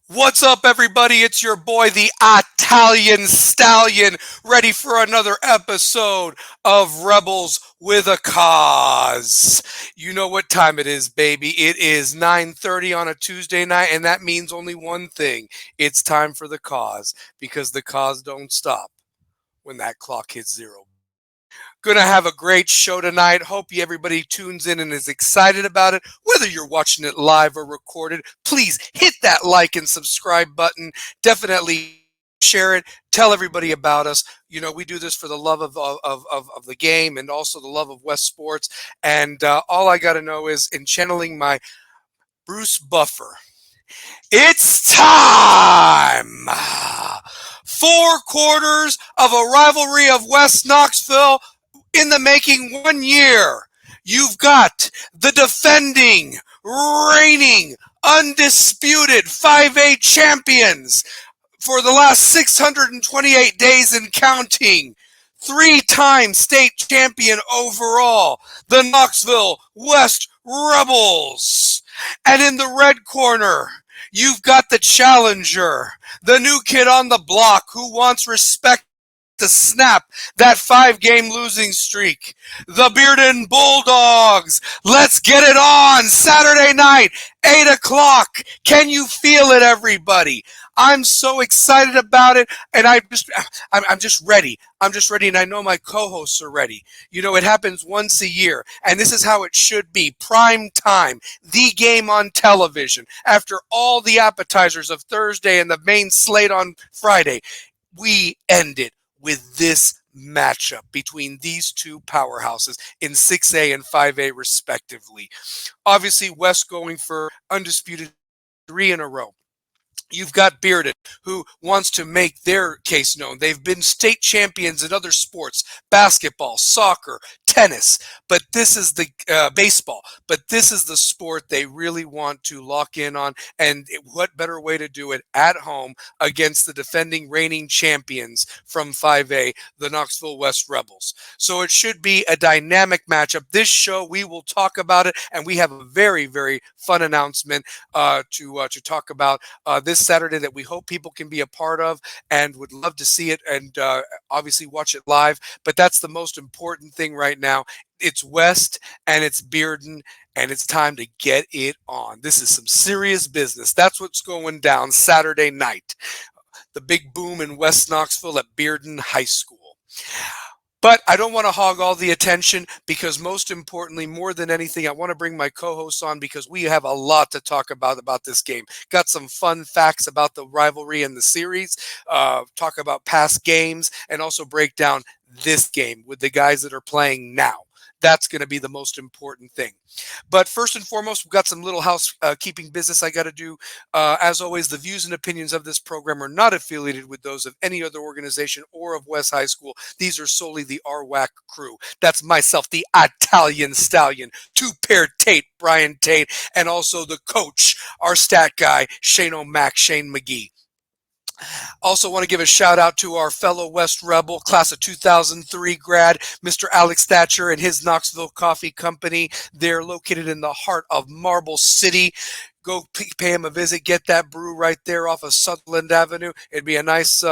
What's up, everybody? It's your boy, the Italian Stallion, ready for another episode of Rebels with a Cause. You know what time it is, baby. It is 9:30 on a Tuesday night, and that means only one thing. It's time for the cause, because the cause don't stop when that clock hits zero. Gonna have a great show tonight. Hope everybody tunes in and is excited about it. Whether you're watching it live or recorded, please hit that like and subscribe button. Definitely share it. Tell everybody about us. You know, we do this for the love of the game and also the love of West sports. And all I got to know is, in channeling my Bruce Buffer, it's time! 4 quarters of a rivalry of West Knoxville in the making 1 year. You've got the defending, reigning, undisputed 5A champions for the last 628 days and counting. 3-time state champion overall, the Knoxville West Rebels. And in the red corner, you've got the challenger, the new kid on the block who wants respect to snap that 5-game losing streak. The Bearden Bulldogs. Let's get it on Saturday night, 8 o'clock. Can you feel it, everybody? I'm so excited about it, and I'm just ready. I'm just ready, and I know my co-hosts are ready. You know, it happens once a year, and this is how it should be. Prime time, the game on television. After all the appetizers of Thursday and the main slate on Friday, we end it with this matchup between these two powerhouses in 6A and 5A respectively. Obviously, West going for undisputed 3 in a row. You've got Bearden, who wants to make their case known. They've been state champions in other sports, basketball, soccer, tennis, but this is the baseball. But this is the sport they really want to lock in on, and what better way to do it at home against the defending reigning champions from 5A, the Knoxville West Rebels. So it should be a dynamic matchup. This show, we will talk about it, and we have a very, very fun announcement to talk about this Saturday that we hope people can be a part of and would love to see it and obviously watch it live. But that's the most important thing right now. It's West and it's Bearden, and it's time to get it on. This is some serious business. That's what's going down Saturday night. The big boom in West Knoxville at Bearden High School. But I don't want to hog all the attention, because most importantly, more than anything, I want to bring my co-hosts on because we have a lot to talk about this game. Got some fun facts about the rivalry and the series, talk about past games, and also break down this game with the guys that are playing now. That's going to be the most important thing. But first and foremost, we've got some little housekeeping business I got to do. As always, the views and opinions of this program are not affiliated with those of any other organization or of West High School. These are solely the RWAC Crew. That's myself, the Italian Stallion, two-pair Tate, Brian Tate, and also the coach, our stat guy, Shane O'Mac, Shane McGee. Also want to give a shout out to our fellow West Rebel, class of 2003 grad, Mr. Alex Thatcher and his Knoxville Coffee Company. They're located in the heart of Marble City. Go pay him a visit. Get that brew right there off of Sutherland Avenue. It'd be a nice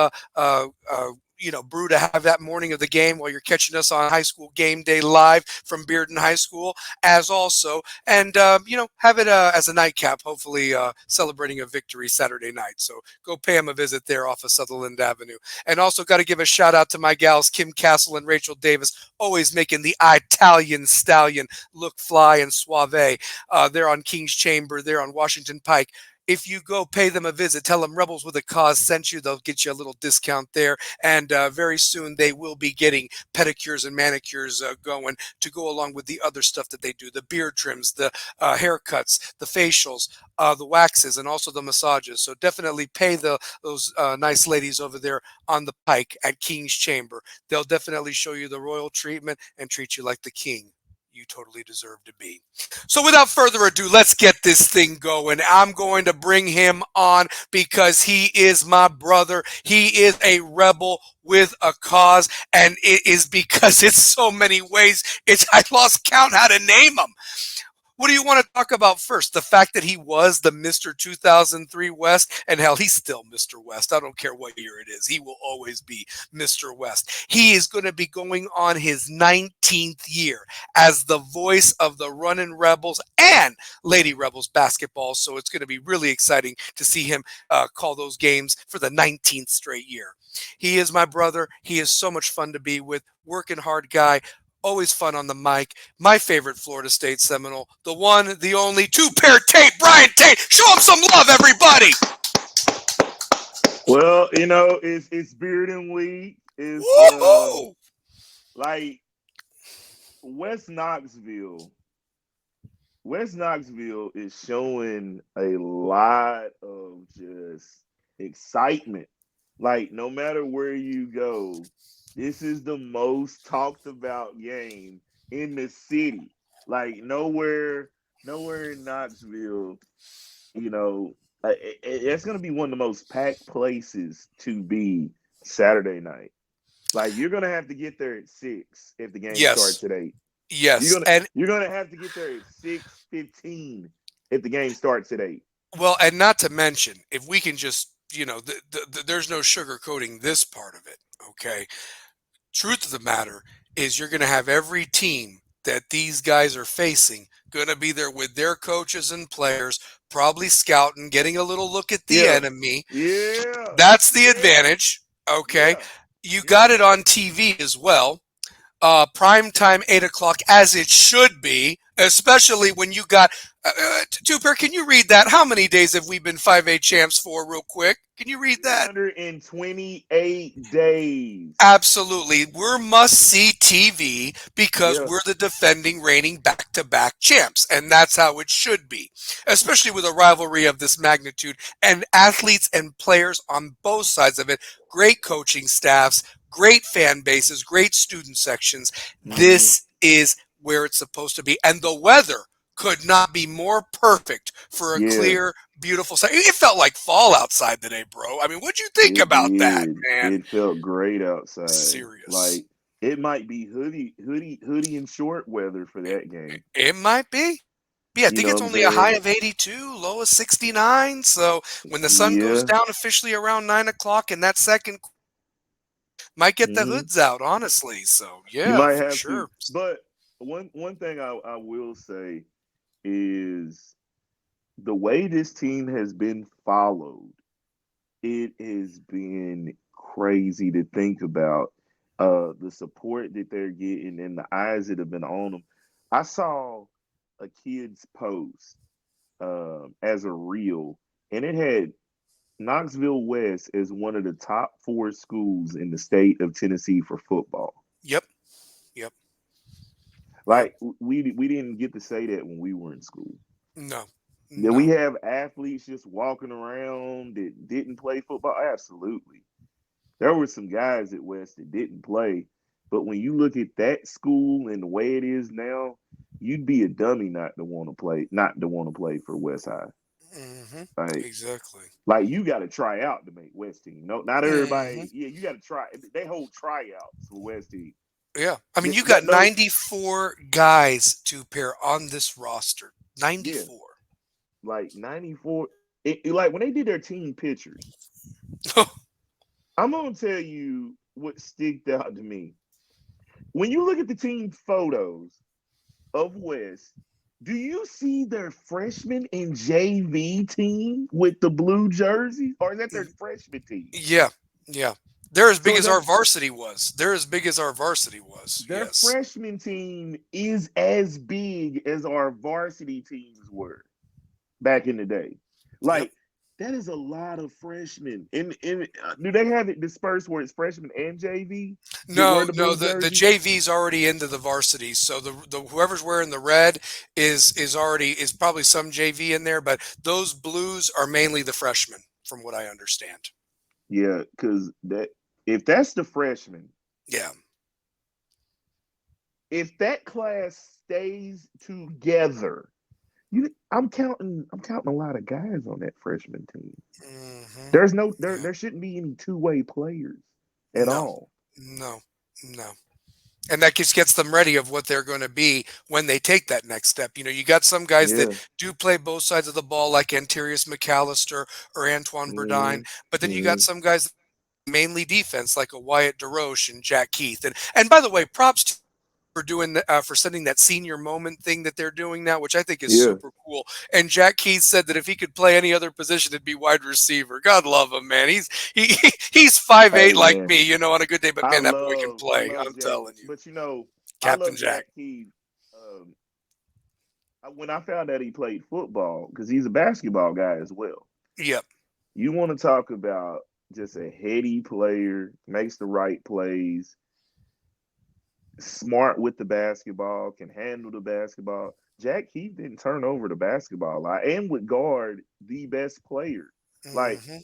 brew to have that morning of the game while you're catching us on High School Game Day live from Bearden High School, as also, and have it as a nightcap, hopefully celebrating a victory Saturday night. So go pay them a visit there off of Sutherland Avenue. And also got to give a shout out to my gals Kim Castle and Rachel Davis, always making the Italian Stallion look fly and suave. They're on King's Chamber, they're on Washington Pike. If you go pay them a visit, tell them Rebels with a Cause sent you. They'll get you a little discount there. And very soon they will be getting pedicures and manicures going to go along with the other stuff that they do. The beard trims, the haircuts, the facials, the waxes, and also the massages. So definitely pay those nice ladies over there on the Pike at King's Chamber. They'll definitely show you the royal treatment and treat you like the king you totally deserve to be. So without further ado, let's get this thing going. I'm going to bring him on because he is my brother. He is a rebel with a cause, and it is because it's so many ways. I lost count how to name him. What do you want to talk about first? The fact that he was the Mr. 2003 West, and hell, he's still Mr. West. I don't care what year it is. He will always be Mr. West. He is going to be going on his 19th year as the voice of the Runnin' Rebels and Lady Rebels basketball. So it's going to be really exciting to see him call those games for the 19th straight year. He is my brother. He is so much fun to be with. Working hard guy. Always fun on the mic. My favorite Florida State Seminole. The one, the only, two-pair Tate, Brian Tate. Show him some love, everybody. Well, it's Bearden Week. It's Woohoo! like West Knoxville. West Knoxville is showing a lot of just excitement. Like, no matter where you go, this is the most talked about game in the city. Like, nowhere in Knoxville, it's going to be one of the most packed places to be Saturday night. Like, you're going to have to get there at 6 if the game starts at 8. Yes. You're gonna have to get there at 6:15 if the game starts at 8. Well, and not to mention, if we can just, there's no sugarcoating this part of it, okay? Truth of the matter is you're going to have every team that these guys are facing going to be there with their coaches and players, probably scouting, getting a little look at the enemy. Yeah. That's the advantage, okay? Yeah. You got it on TV as well. Prime time, 8 o'clock, as it should be, especially when you got Two-Pair, can you read that? How many days have we been 5A champs for, real quick? Can you read that? 128 days. Absolutely. We're must-see TV because we're the defending, reigning back-to-back champs, and that's how it should be, especially with a rivalry of this magnitude and athletes and players on both sides of it, great coaching staffs, great fan bases, great student sections. This is where it's supposed to be. And the weather could not be more perfect for a clear, beautiful side. It felt like fall outside today, bro. I mean, what'd you think about that, man? It felt great outside. Serious. Like, it might be hoodie and short weather for that game. It might be. Yeah, I think it's only a high of 82, low of 69. So when the sun goes down officially around 9 o'clock in that second, might get the hoods out, honestly. So yeah, you might have sure. To. But one thing I will say is the way this team has been followed, it has been crazy to think about the support that they're getting and the eyes that have been on them. I saw a kid's post as a reel, and it had Knoxville West is one of the top 4 schools in the state of Tennessee for football. Yep. Like, we didn't get to say that when we were in school. No. Did we have athletes just walking around that didn't play football? Absolutely. There were some guys at West that didn't play, but when you look at that school and the way it is now, you'd be a dummy not to want to play for West High. Exactly. Like, you got to try out to make West team. No, not everybody. Yeah, you got to try. They hold tryouts for West team. Yeah, I mean, you got 94 guys to pair on this roster. 94. Yeah. Like 94. Like, when they did their team pictures, I'm gonna tell you what sticked out to me. When you look at the team photos of West, do you see their freshman and JV team with the blue jerseys, or is that their freshman team? Yeah. They're as big as our varsity was. Their freshman team is as big as our varsity teams were back in the day. Like, that is a lot of freshmen. Do they have it dispersed where it's freshman and JV? No, the JV's already into the varsity. So the whoever's wearing the red is probably some JV in there, but those blues are mainly the freshmen, from what I understand. Yeah, because if that's the freshman, if that class stays together, I'm counting a lot of guys on that freshman team. There shouldn't be any two-way players at all. No. And that just gets them ready of what they're going to be when they take that next step. You got some guys that Yeah. do play both sides of the ball, like Antarius McAllister or Antoine Burdine, Mm-hmm. but then you got Mm-hmm. some guys mainly defense, like a Wyatt DeRoche and Jack Keith. And by the way, props to for doing for sending that senior moment thing that they're doing now, which I think is Yeah. super cool. And Jack Keith said that if he could play any other position, it'd be wide receiver. God love him, man. He he's 5'8" Hey like man, me, on a good day. But I man, that boy can love I play. love I'm Jack, telling you, but I Captain love Jack. Jack Keith. Um, when I found out he played football, because he's a basketball guy as well. Yep. You want to talk about just a heady player, makes the right plays, smart with the basketball, can handle the basketball. Jack Keith didn't turn over the basketball a lot and would guard the best player. Like Hmm.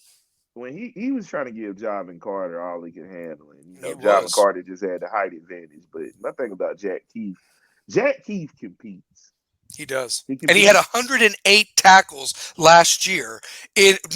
when he was trying to give Javin Carter all he could handle, and He Javin was. Carter just had the height advantage. But my thing about Jack Keith competes. He does. He And he had competes. 108 tackles last year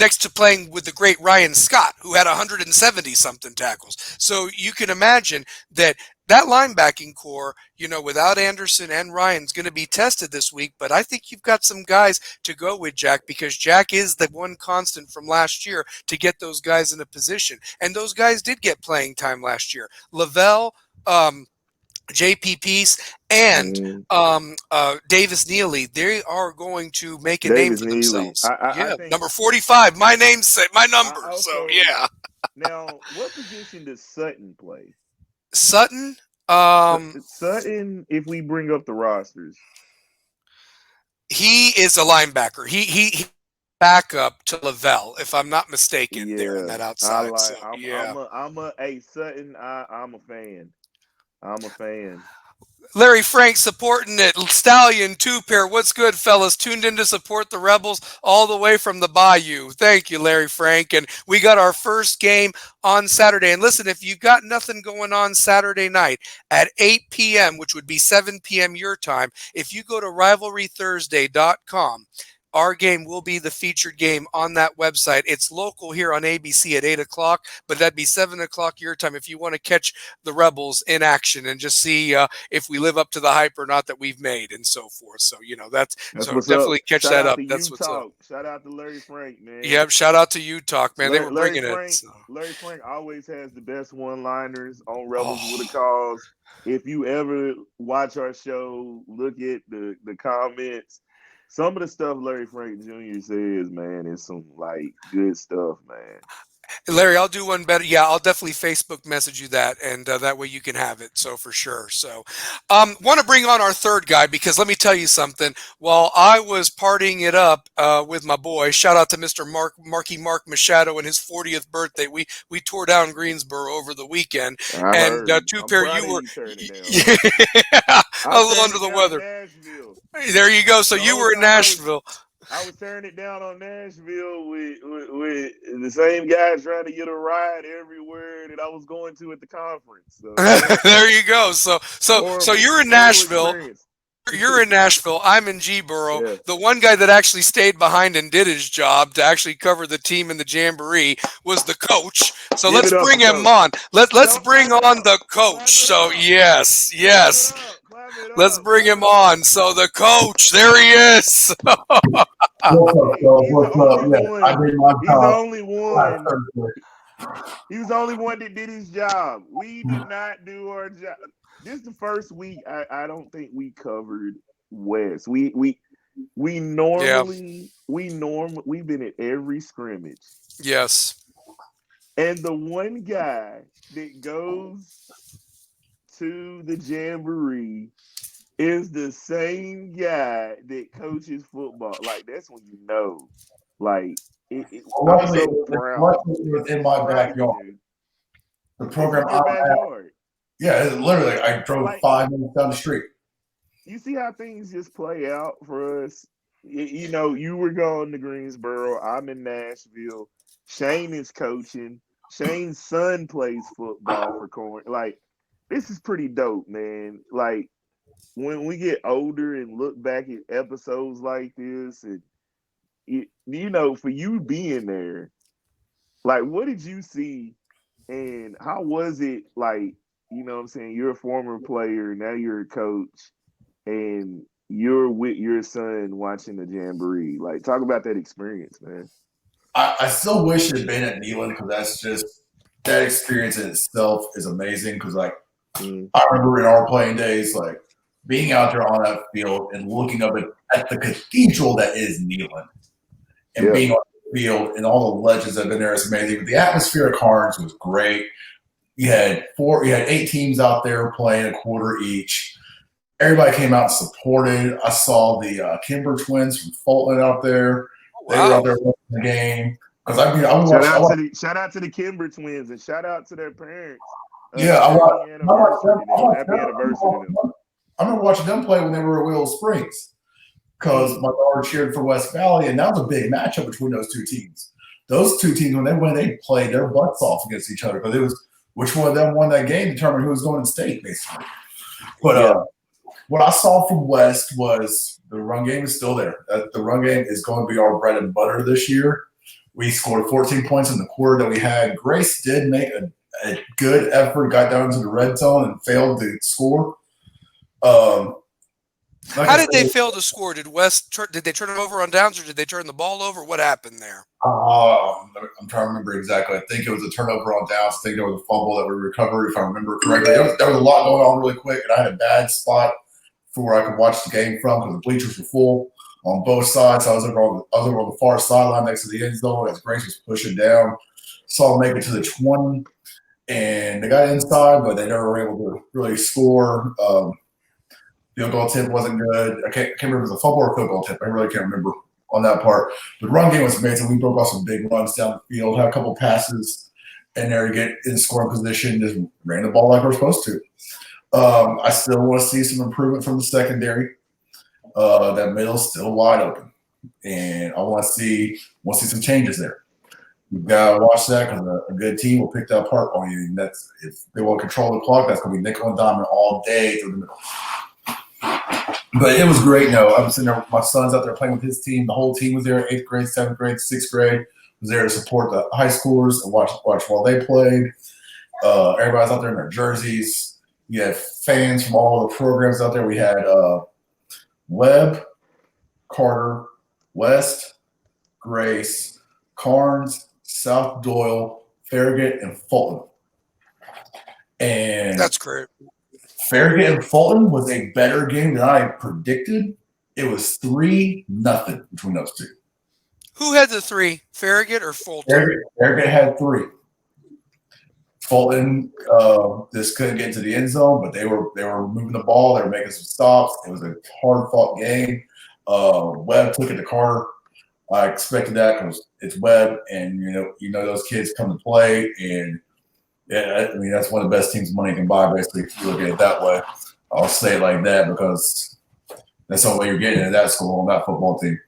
next to playing with the great Ryan Scott, who had 170 something tackles. So you can imagine that linebacking core, without Anderson and Ryan's going to be tested this week. But I think you've got some guys to go with, Jack, because Jack is the one constant from last year to get those guys in a position. And those guys did get playing time last year. Lavelle, JP Peace, and Mm. Davis Neely, they are going to make a name Davis for Neely. themselves. I Yeah, think number 45, my namesake, my I number. So also yeah, now what position does Sutton play? Sutton, um, Sutton, if we bring up the rosters, he is a linebacker. He backup to Lavelle, if I'm not mistaken, there on yeah, that I outside. So like. yeah. I'm a. Hey, Sutton, I'm a fan. I'm a fan. Larry Frank supporting it. Stallion two pair. What's good, fellas? Tuned in to support the Rebels all the way from the Bayou. Thank you, Larry Frank. And we got our first game on Saturday. And listen, if you've got nothing going on Saturday night at 8 p.m., which would be 7 p.m. your time, if you go to rivalrythursday.com, our game will be the featured game on that website. It's local here on ABC at 8 o'clock, but that'd be 7 o'clock your time if you want to catch the Rebels in action and just see if we live up to the hype or not that we've made and so forth. So, that's That's so what's up. definitely catch Shout that out up. to That's what's up. Utah. Shout out to Larry Frank, man. Yep. Shout out to you, Talk, man. They were Larry bringing it. Frank. So. Larry Frank always has the best one-liners on Rebels with a Oh, Cause. If you ever watch our show, look at the comments. Some of the stuff Larry Frank Jr. says, man, is some like good stuff, man. Larry, I'll do one better. Yeah, I'll definitely Facebook message you that, and that way you can have it. So for sure. So, want to bring on our third guy because let me tell you something. While I was partying it up with my boy, shout out to Mr. Mark Machado and his 40th birthday. We tore down Greensboro over the weekend, I and heard. two I'm pair, proud you of were you turning it down. yeah, a I little turned under it the down in weather. Nashville. There you go. So The you whole were in time Nashville. I was tearing it down on Nashville with the same guys trying to get a ride everywhere that I was going to at the conference. So yeah, There you go. So you're in horrible Nashville. experience. You're in Nashville. I'm in Gboro. Yeah, The one guy that actually stayed behind and did his job to actually cover the team in the Jamboree was the coach. So give let's it up bring for him Coach. on. Let's Don't bring clap it on up. the coach. Clap it So up. yes, Clap it yes. up. Clap it Let's up. bring Clap him it up. on. So the coach, there he is. What's up, Hey, y'all? he's the What's up? only Yeah, I one. did my He's the job only last one. Thursday. He was the only one that did his job. We did not do our job. This is the first week. I don't think we covered West. Yeah. We've been at every scrimmage. Yes. And the one guy that goes to the Jamboree is the same guy that coaches football. Like that's when you know. Like Well, I'm luckily, so proud. luckily, it was in my Proud of you, backyard. dude. The It's program in your I'm at, backyard. yeah, it's literally, I drove Like 5 minutes down the street. you see how things just play out for us. You were going to Greensboro. I'm in Nashville. Shane is coaching. Shane's son plays football for Corn. Like this is pretty dope, man. Like when we get older and look back at episodes like this, and for you being there, like what did you see, and how was it like? you know what I'm saying, you're a former player, now you're a coach, and you're with your son watching the Jamboree. Like, talk about that experience, man. I still wish it had been at Neyland because that's just that experience in itself is amazing. Because like I remember in our playing days, like being out there on that field and looking up at the cathedral that is Neyland and being on the field and all the legends that have been there is amazing. But the atmosphere at Carnes was great. You had 8 teams out there playing a quarter each. Everybody came out and supported. I saw the Kimber twins from Fulton out there. They were out there watching the game. Because I would shout out to the Kimber twins and shout out to their parents. I remember watching them play when they were at Willow Springs because my daughter cheered for West Valley, and that was a big matchup between those two teams. Those two teams, when they win, they played their butts off against each other because it was which one of them won that game determined who was going to state, basically. But what I saw from West was the run game is still there. The run game is going to be our bread and butter this year. We scored 14 points in the quarter that we had. Grace did make a good effort, got down to the red zone and failed to score. How did they fail to score? Did they turn it over on downs, or did they turn the ball over? What happened there? I'm trying to remember exactly. I think it was a turnover on downs. I think there was a fumble that we recovered, if I remember correctly. There was a lot going on really quick, and I had a bad spot for where I could watch the game from because the bleachers were full on both sides. I was over on the far sideline next to the end zone as Grace was pushing down. Saw him make it to the 20, and they got inside, but they never were able to really score. Field goal tip wasn't good. I can't remember if it was a fumble or a field goal tip. I really can't remember on that part. The run game was amazing. We broke off some big runs down the field, had a couple passes in there to get in scoring position, just ran the ball like we're supposed to. I still want to see some improvement from the secondary. That middle's still wide open, and I want to see some changes there. You've got to watch that because a good team will pick that apart on you. And that's if they want to control the clock, that's going to be nickel and diamond all day through the middle. But it was great. No, I'm sitting there. My son's out there playing with his team. The whole team was there. 8th grade, 7th grade, 6th grade was there to support the high schoolers and watch while they played. Everybody's out there in their jerseys. You had fans from all the programs out there. We had Webb, Carter, West, Grace, Carnes, South Doyle, Farragut, and Fulton. And that's great. Farragut and Fulton was a better game than I predicted. It was 3-0 between those two. Who had the 3? Farragut or Fulton? Farragut had 3. Fulton just couldn't get into the end zone, but they were moving the ball. They were making some stops. It was a hard-fought game. Webb took it to Carter. I expected that because it's Webb, and you know those kids come to play, and yeah, I mean that's one of the best teams money can buy. Basically, if you look at it that way, I'll say it like that because that's the only way you're getting at that school on that football team.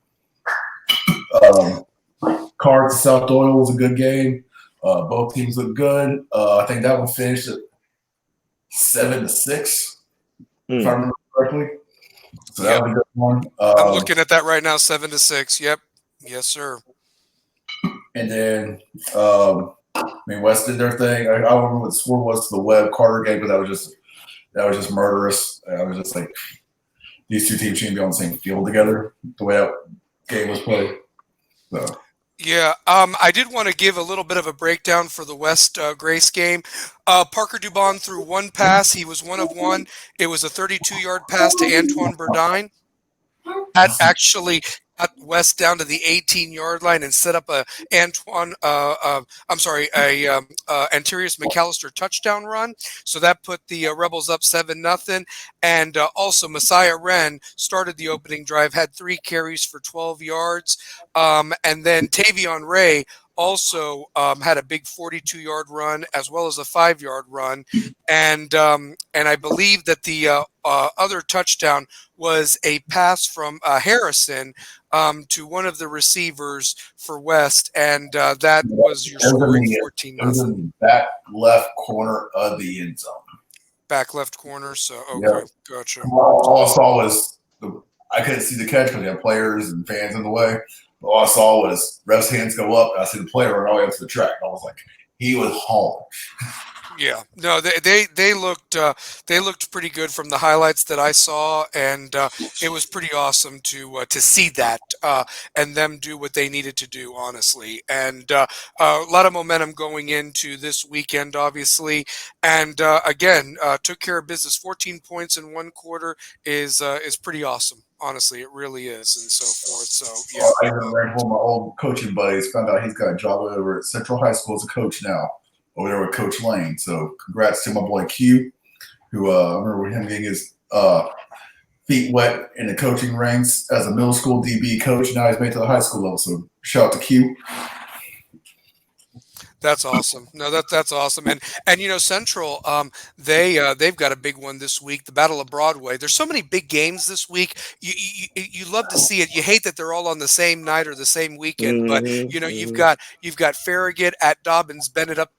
Cards to South Doyle was a good game. Both teams look good. I think that one finished at 7-6, if I remember correctly. So that was a good one. I'm looking at that right now, 7-6. Yep. Yes, sir. And then, West did their thing. I don't remember what the score was to the Webb Carter game, but that was just murderous. I was just like, these two teams shouldn't be on the same field together. The way that game was played. So. Yeah, I did want to give a little bit of a breakdown for the West Grace game. Parker Dubon threw one pass. He was 1 of 1. It was a 32-yard pass to Antoine Burdine. That actually got West down to the 18-yard line and set up Antarius McAllister touchdown run. So that put the Rebels up 7-0. And also Messiah Wren started the opening drive, had 3 carries for 12 yards. And then Tavion Ray also had a big 42-yard run as well as a 5-yard run. And I believe that the other touchdown was a pass from Harrison to one of the receivers for West, and that was your scoring 14-0. It was in the back left corner of the end zone. Back left corner, so okay, yep. Gotcha. All I saw was I couldn't see the catch because we had players and fans in the way. All I saw was ref's hands go up, and I see the player run all the way up to the track. And I was like, he was home. Yeah, no, they looked pretty good from the highlights that I saw, and it was pretty awesome to see that and them do what they needed to do, honestly. And a lot of momentum going into this weekend, obviously, and again took care of business. 14 points in one quarter is pretty awesome. Honestly, it really is, and so forth. So yeah. I even ran home my old coaching buddies. Found out he's got a job over at Central High School as a coach now, over there with Coach Lane. So congrats to my boy Q, who I remember him getting his feet wet in the coaching ranks as a middle school DB coach. Now he's made it to the high school level. So shout out to Q. That's awesome. No, that's awesome. And Central, they've got a big one this week, the Battle of Broadway. There's so many big games this week. You love to see it. You hate that they're all on the same night or the same weekend, but you've got Farragut at Dobbins Bennett up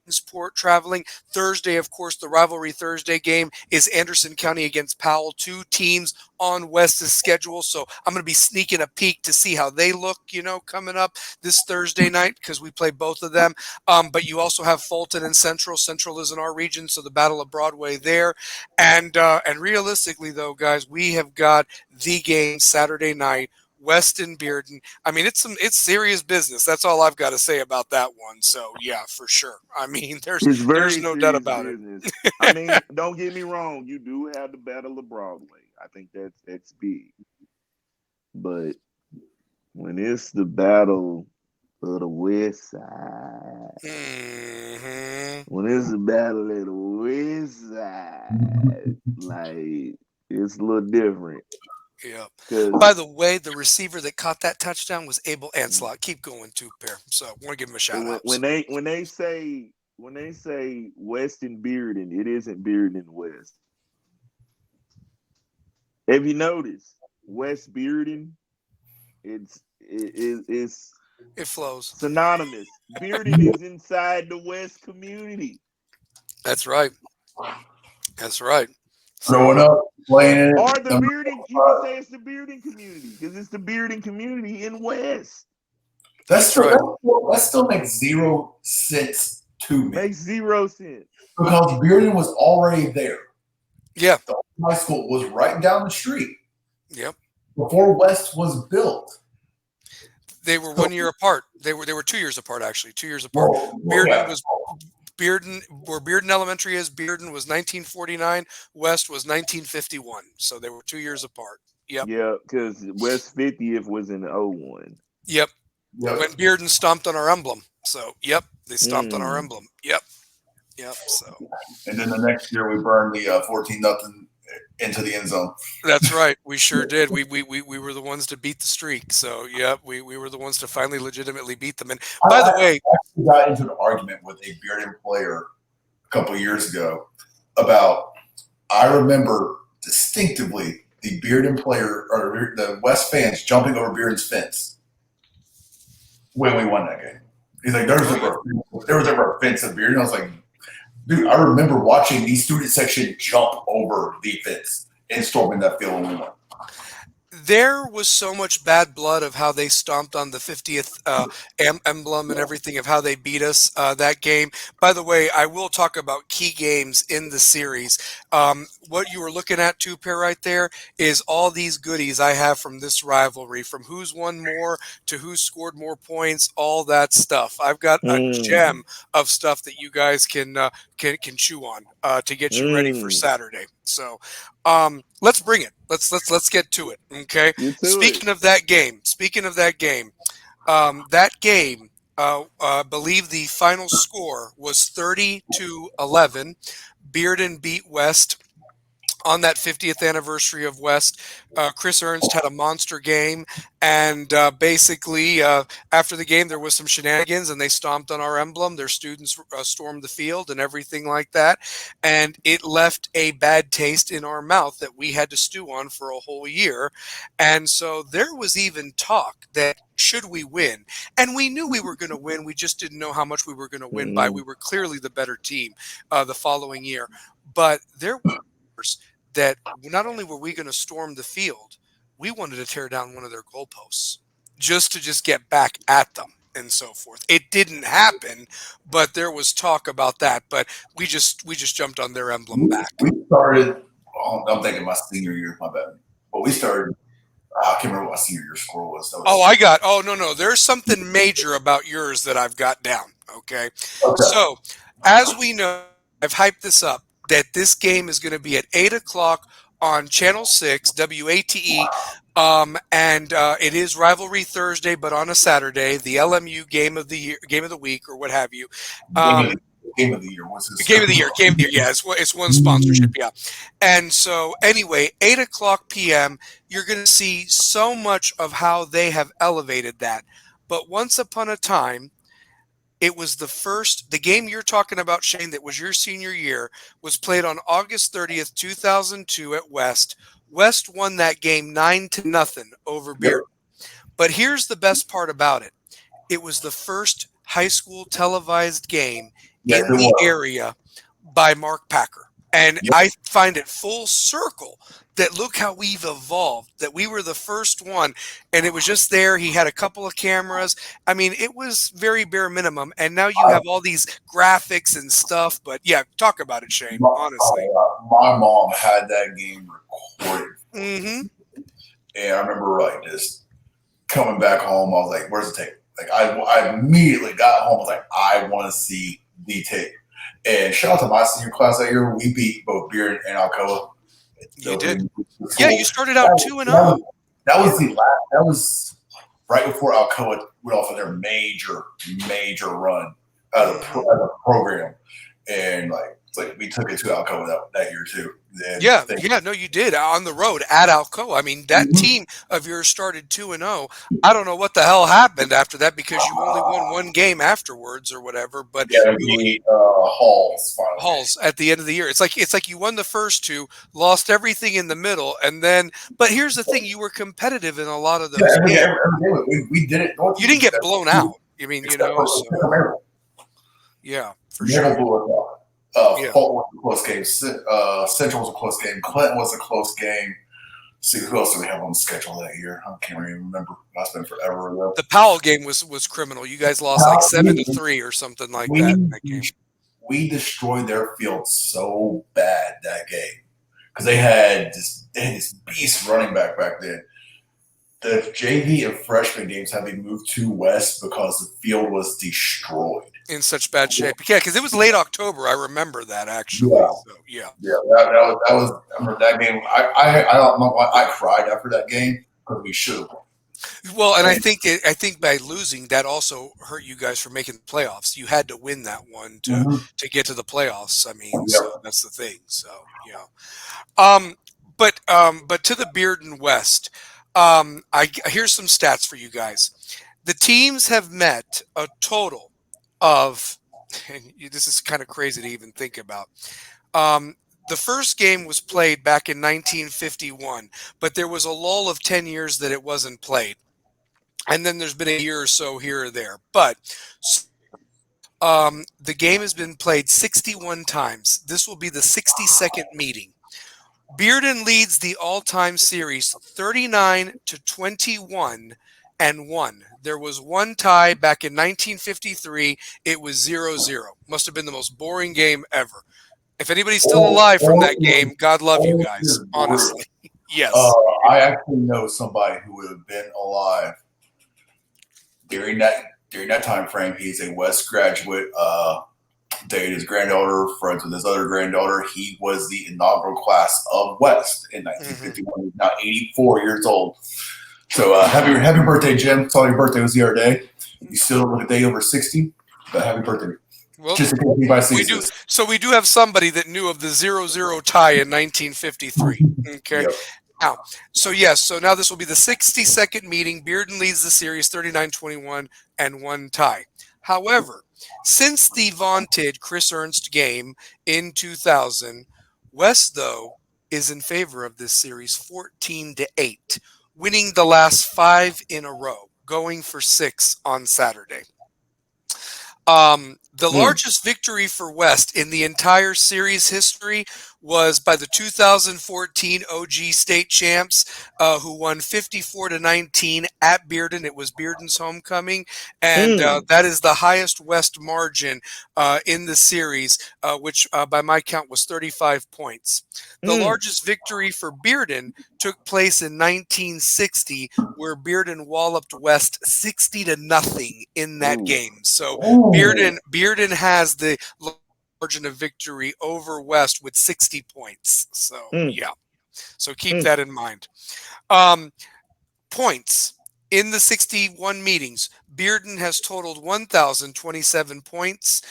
Sport traveling Thursday. Of course, the Rivalry Thursday game is Anderson County against Powell, two teams on West's schedule. So I'm going to be sneaking a peek to see how they look, coming up this Thursday night, because we play both of them. But you also have Fulton and Central. Central is in our region, so the Battle of Broadway there. And realistically, though, guys, we have got the game Saturday night. West and Bearden. I mean, it's serious business. That's all I've got to say about that one. So yeah, for sure. I mean, there's no doubt about business. It. I mean, don't get me wrong. You do have the Battle of Broadway. I think that's big. But when it's the Battle of the West Side, when it's the Battle of the West Side, like it's a little different. Yeah. By the way, the receiver that caught that touchdown was Abel Anslot. Keep going, too, Pair. So I want to give him a shout out. When they say West and Bearden, it isn't Bearden and West. Have you noticed West Bearden? It flows synonymous. Bearden is inside the West community. That's right. That's right. Growing up, playing it. Or the Bearden, you can say it's the Bearden community, because it's the Bearden community in West. That's true. Right. That still makes 0 sense to me. Makes 0 sense. Because Bearden was already there. Yeah. The high school was right down the street. Yep. Before West was built. They were 1 year apart. They were 2 years apart, actually. 2 years apart. Bearden, where Bearden Elementary is, Bearden was 1949, West was 1951. So they were 2 years apart. Yep. Yeah, because West 50th was in 01. Yep. When Bearden stomped on our emblem. So, yep, they stomped on our emblem. Yep. So. And then the next year we burned the 14-0 into the end zone. That's right. We sure did. We were the ones to beat the streak. So, yeah, we were the ones to finally legitimately beat them. And by the way, I actually got into an argument with a Bearden player a couple of years ago about, I remember distinctively the Bearden player or the West fans jumping over Bearden's fence when we won that game. He's like, there was ever a fence at Bearden. I was like, dude, I remember watching the student section jump over the fence and storming that field when we won. There was so much bad blood of how they stomped on the 50th emblem and everything, of how they beat us that game. By the way, I will talk about key games in the series. What you were looking at, too, Pair, right there, is all these goodies I have from this rivalry, from who's won more to who's scored more points, all that stuff. I've got a gem of stuff that you guys can chew on to get you ready for Saturday. So let's bring it. Let's get to it. Okay. Speaking of that game, I believe the final score was 30-11. Bearden beat West on that 50th anniversary of West. Chris Ernst had a monster game, and basically after the game there was some shenanigans, and they stomped on our emblem. Their students stormed the field and everything like that, and it left a bad taste in our mouth that we had to stew on for a whole year. And so there was even talk that should we win, and we knew we were going to win, we just didn't know how much we were going to win by. We were clearly the better team the following year, but there was that not only were we going to storm the field, we wanted to tear down one of their goalposts just to get back at them. and so forth. It didn't happen, but there was talk about that. But we just jumped on their emblem back. We started. I'm thinking my senior year. My bad. But we started. I can't remember what my senior year score was. No. There's something major about yours that I've got down. Okay. Okay. So, as we know, I've hyped this up that this game is going to be at 8:00 on Channel 6, WATE. And it is Rivalry Thursday, but on a Saturday, the LMU game of the week, or what have you. Game of the year. What's this? Game of the year. Yeah, it's one sponsorship. Yeah. And so anyway, 8:00 p.m., you're going to see so much of how they have elevated that. But once upon a time, it was the game you're talking about, Shane, that was your senior year, was played on August 30th, 2002 at West. West won that game 9-0 over Bearden. But here's the best part about it. It was the first high school televised game in the area by Mark Packer. And I find it full circle that look how we've evolved, that we were the first one. And it was just there. He had a couple of cameras. I mean, it was very bare minimum. And now you have all these graphics and stuff. But yeah, talk about it, Shane, honestly. My mom had that game recorded. Mm-hmm. And I remember just coming back home. I was like, where's the tape? Like I immediately got home. I was like, I want to see the tape. And shout out to my senior class that year. We beat both Bearden and Alcoa. You did? Yeah, you started out 2-0. That was right before Alcoa went off on their major run as a program. And we took it to Alcoa that year too. No, you did on the road at Alcoa. I mean, that team of yours started 2-0. I don't know what the hell happened after that because you only won one game afterwards or whatever. But Halls at the end of the year. It's like you won the first two, lost everything in the middle, and then. But here's the thing: you were competitive in a lot of those games. We did it. You didn't get blown out. I mean, yeah, for sure. Fulton was a close game. Central was a close game. Clinton was a close game. See, who else did we have on the schedule that year? I can't even remember. That's been forever ago. The Powell game was criminal. You guys lost 7-3 or something like that in that game. We destroyed their field so bad that game because they had this beast running back then. The JV and freshman games had been moved to West because the field was destroyed. In such bad shape. Yeah, because it was late October. I remember that actually. Yeah. That was. I remember that game. I cried after that game because we should have won. Well, and I think by losing that also hurt you guys from making the playoffs. You had to win that one to get to the playoffs. I mean, so that's the thing. So but to the Bearden West, here's some stats for you guys. The teams have met a total of, and this is kind of crazy to even think about. The first game was played back in 1951, but there was a lull of 10 years that it wasn't played. And then there's been a year or so here or there. But the game has been played 61 times. This will be the 62nd meeting. Bearden leads the all-time series 39-21 and 1. There was one tie back in 1953. It was 0-0. Must have been the most boring game ever. If anybody's still alive from that game, God love you guys, honestly. Yes. I actually know somebody who would have been alive during that time frame. He's a West graduate, dated his granddaughter, friends with his other granddaughter. He was the inaugural class of West in 1951. He's now 84 years old. So happy birthday, Jim. Saw your birthday was the other day. You still don't look a day over 60, but happy birthday. Well, just in case anybody sees this. So we do have somebody that knew of the 0-0 tie in 1953. Okay. Yep. Now, so now this will be the 62nd meeting. Bearden leads the series 39-21 and 1 tie. However, since the vaunted Chris Ernst game in 2000, West, though, is in favor of this series 14-8, winning the last 5 in a row, going for 6 on Saturday. The largest victory for West in the entire series history was by the 2014 OG state champs, who won 54-19 at Bearden. It was Bearden's homecoming, and that is the highest West margin in the series, which by my count was 35 points. The largest victory for Bearden took place in 1960, where Bearden walloped West 60-0 in that game. So Bearden has the margin of victory over West with 60 points. So yeah, so keep that in mind. Points in the 61 meetings, Bearden has totaled 1,027 points.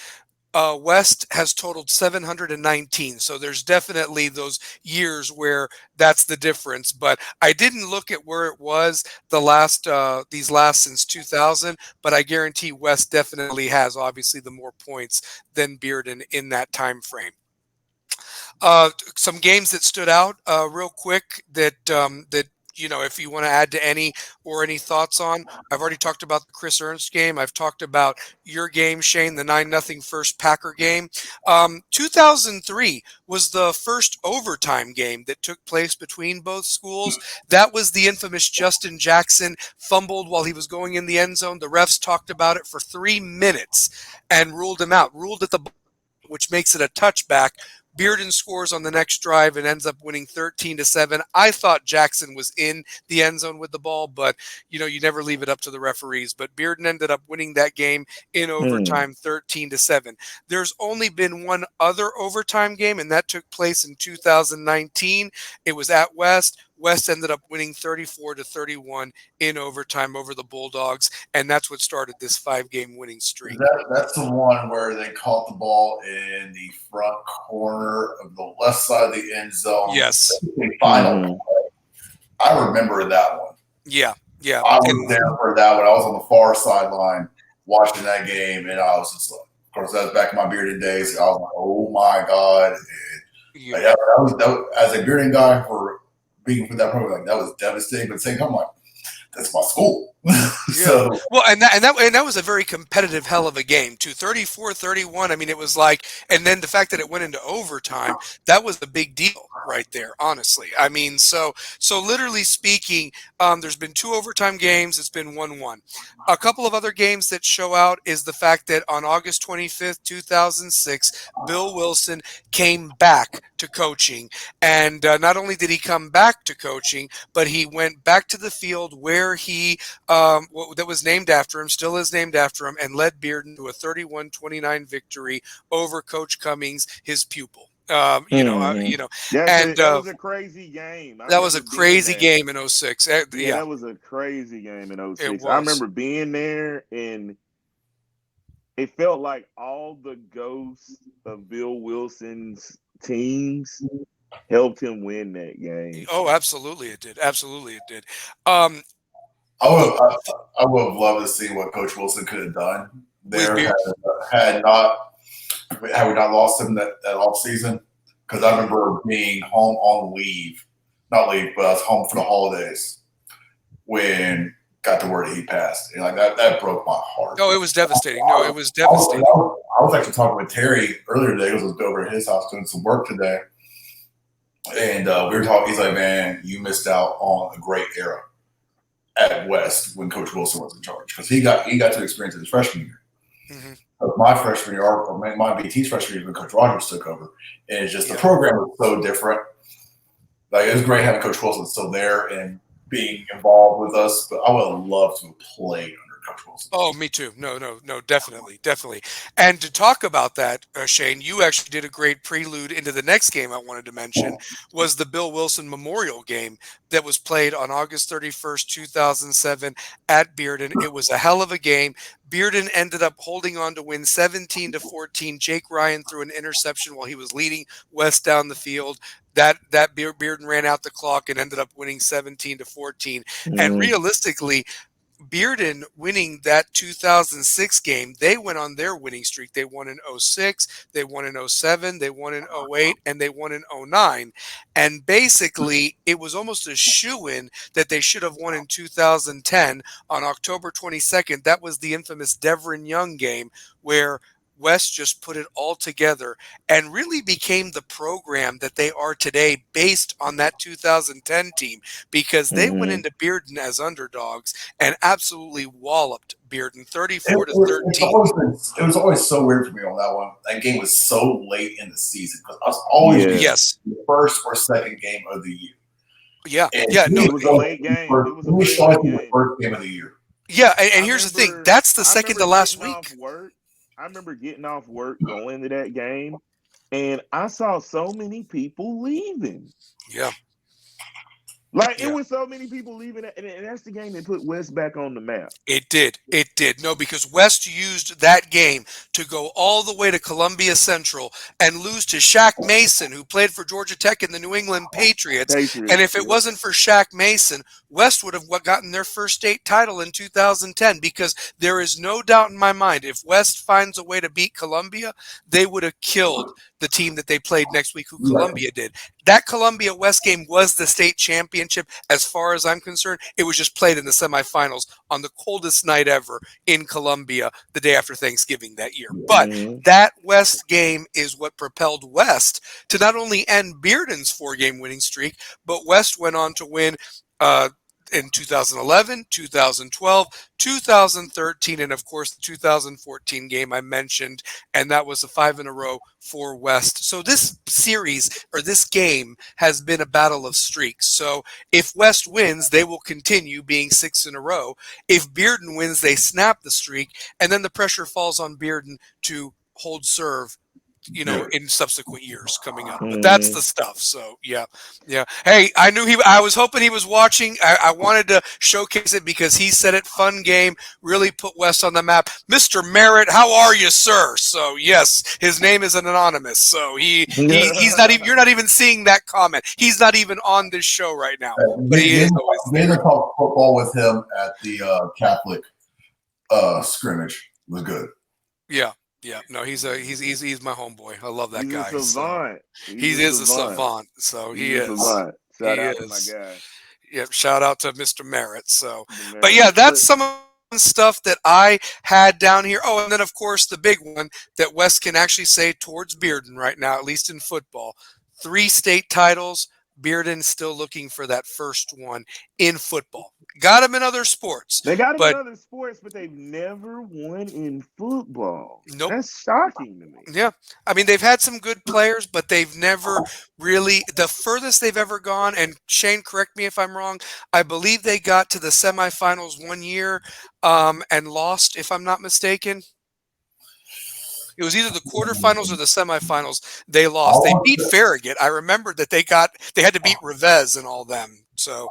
West has totaled 719. So there's definitely those years where that's the difference. But I didn't look at where it was these last since 2000. But I guarantee West definitely has obviously the more points than Bearden in that time frame. Some games that stood out real quick that if you want to add to any thoughts on. I've already talked about the Chris Ernst game. I've talked about your game, Shane, the 9-0 first Packer game. 2003 was the first overtime game that took place between both schools. That was the infamous Justin Jackson fumbled while he was going in the end zone. The refs talked about it for 3 minutes and ruled him out, ruled at the ball, which makes it a touchback. Bearden scores on the next drive and ends up winning 13-7. I thought Jackson was in the end zone with the ball, but you never leave it up to the referees. But Bearden ended up winning that game in overtime, 13-7. There's only been one other overtime game, and that took place in 2019. It was at West. West ended up winning 34-31 in overtime over the Bulldogs, and that's what started this 5-game winning streak. That's the one where they caught the ball in the front corner of the left side of the end zone. Yes. Final play. I remember that one. Yeah. I was there for that one. I was on the far sideline watching that game, and I was just like, of course, that was back in my Bearden days. I was like, oh my God. That was, as a Bearden guy for being for that program, that was devastating. But at the same time, I'm like, that's my school. So well, and that was a very competitive hell of a game too. 34-31. I mean, it was like, and then the fact that it went into overtime, that was a big deal right there, honestly. I mean, so literally speaking, there's been 2 overtime games. It's been 1-1. A couple of other games that show out is the fact that on August 25th, 2006, Bill Wilson came back to coaching. And not only did he come back to coaching, but he went back to the field where he that was named after him, still is named after him, and led Bearden to a 31-29 victory over Coach Cummings, his pupil. That was a crazy game. That was a crazy game in 06. Yeah, that was a crazy game in 06. I remember being there, and it felt like all the ghosts of Bill Wilson's teams helped him win that game. Oh, absolutely it did. Absolutely it did. I would have loved to see what Coach Wilson could have done there had we not lost him that off season. Because I remember being home on leave, not leave, but I was home for the holidays when got the word that he passed. And like that broke my heart. Oh, it was devastating. No, it was devastating. I was actually talking with Terry earlier today. I was over at his house doing some work today. And we were talking. He's like, man, you missed out on a great era at West when Coach Wilson was in charge, because he got to experience it his freshman year. Mm-hmm. My freshman year, or my BT's freshman year, when Coach Rogers took over, and it's just the program was so different. Like, it was great having Coach Wilson still there and being involved with us, but I would have loved to have played under Coach Wilson. Oh, me too. No, definitely. And to talk about that, Shane, you actually did a great prelude into the next game I wanted to mention, was the Bill Wilson Memorial game that was played on August 31st, 2007 at Bearden. It was a hell of a game. Bearden ended up holding on to win 17-14. Jake Ryan threw an interception while he was leading West down the field. That Bearden ran out the clock and ended up winning 17-14. And realistically, Bearden winning that 2006 game, they went on their winning streak. They won in 06, they won in 07, they won in 08, and they won in 09. And basically, it was almost a shoo-in that they should have won in 2010 on October 22nd. That was the infamous Devrin Young game where West just put it all together and really became the program that they are today based on that 2010 team, because they went Mhm. into Bearden as underdogs and absolutely walloped Bearden 34 to It's 13. it was always so weird for me on that one. That game was so late in the season because I was always Yeah. Yes. the first or second game of the year. Yeah. And Yeah. No. It was a late game. It was a very late the game. first game of the year. Yeah. And I here's the thing. remember- That's the I second to remember last getting week. off work. I remember getting off work going to that game, and I saw so many people leaving. Yeah. Like Yeah. it was so many people leaving, and that's the game that put West back on the map. It did. It did. No, because West used that game to go all the way to Columbia Central and lose to Shaq Mason, who played for Georgia Tech and the New England Patriots. And if it wasn't for Shaq Mason, West would have gotten their first state title in 2010, because there is no doubt in my mind, if West finds a way to beat Columbia, they would have killed the team that they played next week, who Columbia did. That Columbia West game was the state championship as far as I'm concerned. It was just played in the semifinals on the coldest night ever in Columbia the day after Thanksgiving that year. But that West game is what propelled West to not only end Bearden's 4-game winning streak, but West went on to win in 2011, 2012, 2013, and of course the 2014 game I mentioned, and that was a 5 in a row for West. So this series, or this game, has been a battle of streaks. So if West wins, they will continue being 6 in a row. If Bearden wins, they snap the streak, and then the pressure falls on Bearden to hold serve, in subsequent years coming up. But that's the stuff. So yeah. Hey, I was hoping he was watching. I wanted to showcase it because he said it. Fun game, really put West on the map. Mr. Merritt, how are you, sir? So yes, his name is anonymous. So he's not even. You're not even seeing that comment. He's not even on this show right now. But he is always there. Being talk football with him at the Catholic scrimmage was good. Yeah. Yeah, no, he's my homeboy. I love that He's guy. A savant. He is a savant. So he is. Shout out to my guy. Yeah, shout out to Mr. Merritt. So, but yeah, that's some of the stuff that I had down here. Oh, and then of course the big one that West can actually say towards Bearden right now, at least in football, 3 state titles. Bearden still looking for that first one in football. Got him in other sports. They got him in other sports, but they've never won in football. Nope. That's shocking to me. Yeah. I mean, they've had some good players, but they've never really – the furthest they've ever gone, and Shane, correct me if I'm wrong, I believe they got to the semifinals one year and lost, if I'm not mistaken. It was either the quarterfinals or the semifinals. They lost. They beat Farragut. I remember that they had to beat Revez and all them. So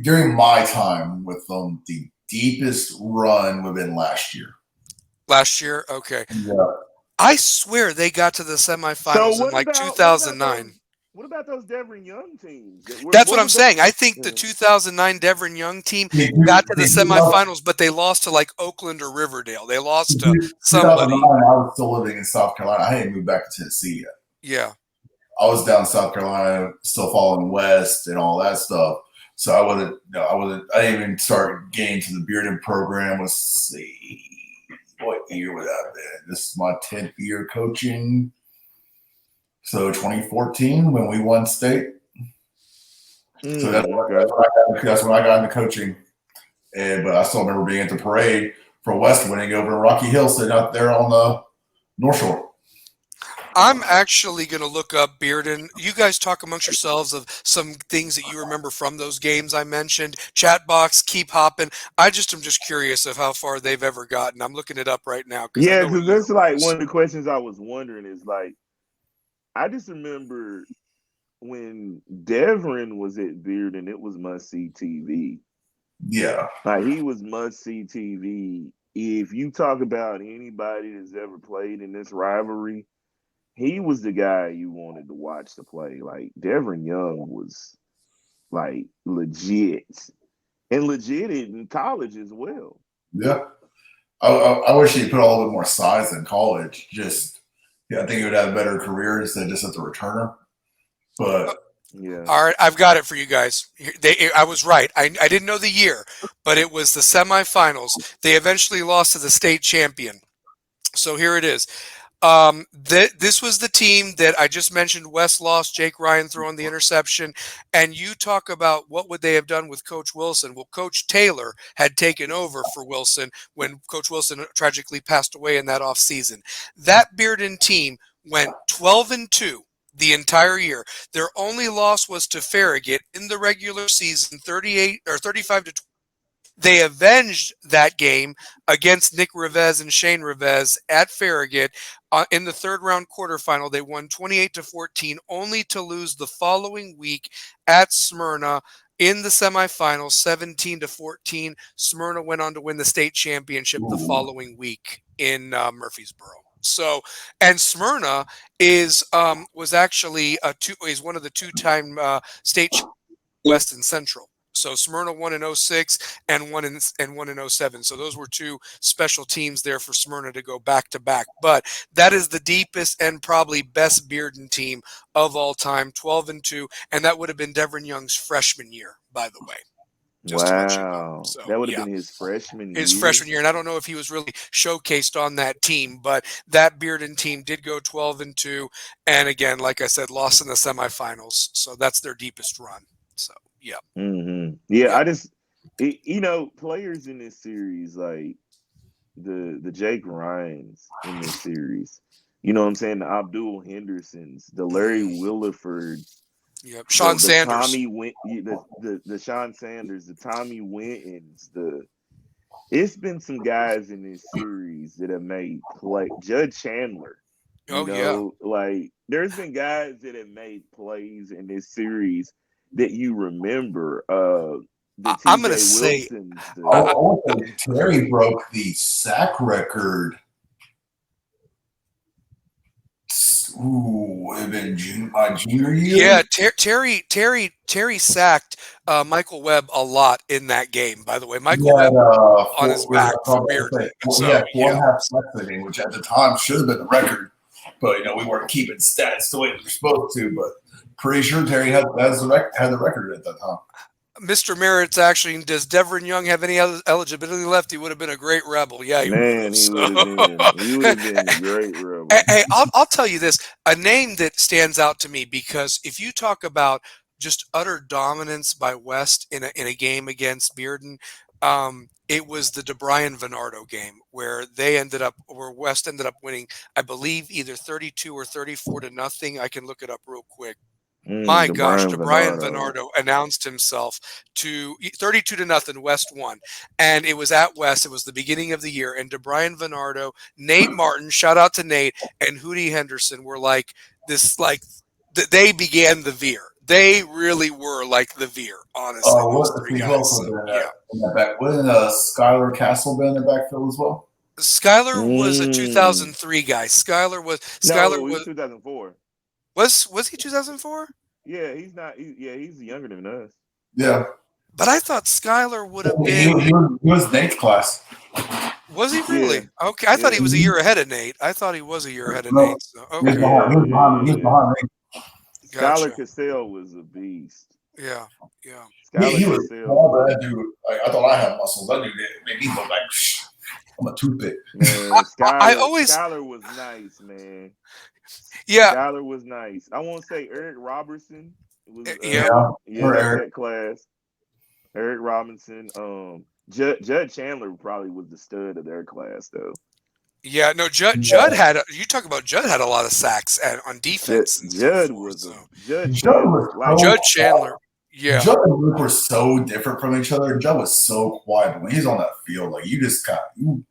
during my time with them, the deepest run would have been last year. Last year, okay. Yeah. I swear they got to the semifinals in like 2009. What about those Devon Young teams? That's what I'm saying. I think the 2009 Devon Young team got to the semifinals, but they lost to like Oakland or Riverdale. They lost to somebody. I was still living in South Carolina. I hadn't moved back to Tennessee yet. Yeah. I was down in South Carolina, still following West and all that stuff. So I didn't even start getting to the Bearden program. Let's see. What year would that have been? This is my 10th year coaching. So 2014 when we won state. So that's when I got into coaching. But I still remember being at the parade for West winning over in Rocky Hill, sitting out there on the North Shore. I'm actually going to look up Bearden. You guys talk amongst yourselves of some things that you remember from those games I mentioned. Chat box, keep hopping. I'm just curious of how far they've ever gotten. I'm looking it up right now. Yeah, because that's like one of the questions I was wondering is like, I just remember when Devon was at Bearden, it was must-see TV. Yeah. Like, he was must-see TV. If you talk about anybody that's ever played in this rivalry, he was the guy you wanted to watch to play. Like, Devon Young was, like, legit. And legit in college as well. Yeah. I wish he put a little bit more size in college. I think he would have better careers than just at the returner. But yeah. All right, I've got it for you guys. I was right. I didn't know the year, but it was the semifinals. They eventually lost to the state champion. So here it is. This was the team that I just mentioned. West lost, Jake Ryan throwing the interception. And you talk about what would they have done with Coach Wilson. Well, Coach Taylor had taken over for Wilson when Coach Wilson tragically passed away in that offseason. That Bearden team went 12-2 the entire year. Their only loss was to Farragut in the regular season, 38 or 35-20. They avenged that game against Nick Rivez and Shane Rivez at Farragut in the third round quarterfinal. They won 28-14, only to lose the following week at Smyrna in the semifinals, 17-14. Smyrna went on to win the state championship the following week in Murfreesboro. So, and Smyrna was actually is one of the two-time state West and Central. So Smyrna won in 06 and won in 07. So those were two special teams there for Smyrna to go back to back. But that is the deepest and probably best Bearden team of all time, 12-2, and that would have been Devin Young's freshman year, by the way. Just to let you know. So, that would have been his freshman year. His freshman year, and I don't know if he was really showcased on that team, but that Bearden team did go 12-2, and again, like I said, lost in the semifinals. So that's their deepest run. So. Yeah. Mm-hmm. Yeah, I just, players in this series, like the Jake Ryans in this series, you know what I'm saying? The Abdul Hendersons, the Larry Willifords. Yep. Sean Sanders. The Sean Sanders, the Tommy Wintons, it's been some guys in this series that have made play. Judd Chandler. Like there's been guys that have made plays in this series that you remember. I'm going to say Terry broke the sack record. Would have been my junior year. Yeah, Terry sacked Michael Webb a lot in that game. By the way, Michael Webb on his back for Bearden. So, 4.5 sacks in the game, which at the time should have been the record, but we weren't keeping stats the way we were supposed to. But pretty sure Terry had the record at that time. Mr. Merritt's actually, does Devin Young have any other eligibility left? He would have been a great Rebel. Yeah, he would have been a great Rebel. Hey, I'll tell you this, a name that stands out to me, because if you talk about just utter dominance by West in a game against Bearden, it was the DeBrian Venardo game where West ended up winning, I believe, either 32 or 34-0. I can look it up real quick. My gosh, DeBrian Venardo announced himself to 32-0. West won, and it was at West. It was the beginning of the year, and DeBrian Venardo, Nate Martin, shout out to Nate, and Hootie Henderson were like this, like they began the veer. They really were like the veer, honestly. Those three guys. Wasn't Skylar Castle been in the backfield as well? Skylar was a 2003 guy. Skylar was 2004. Was he 2004? Yeah, he's not. He's younger than us. Yeah, but I thought Skylar would have been. He was Nate's class. Was he really? Yeah. Okay, I thought he was a year ahead of Nate. I thought he was a year ahead of Nate. So, okay. He was behind Nate. Gotcha. Skylar Cassell was a beast. Yeah. He was small, but that dude. I thought I had muscles. That dude made me look like I'm a toothpick. Man, Skylar was nice, man. Yeah, Skylar was nice. I won't say Eric Robertson was that class. Eric Robinson, Judd Chandler probably was the stud of their class though. Yeah, no, Judd had. You talk about Judd had a lot of sacks on defense. Judd Chandler. Yeah, Judd and Luke were so different from each other. Judd was so quiet when he's on that field. Like you just have to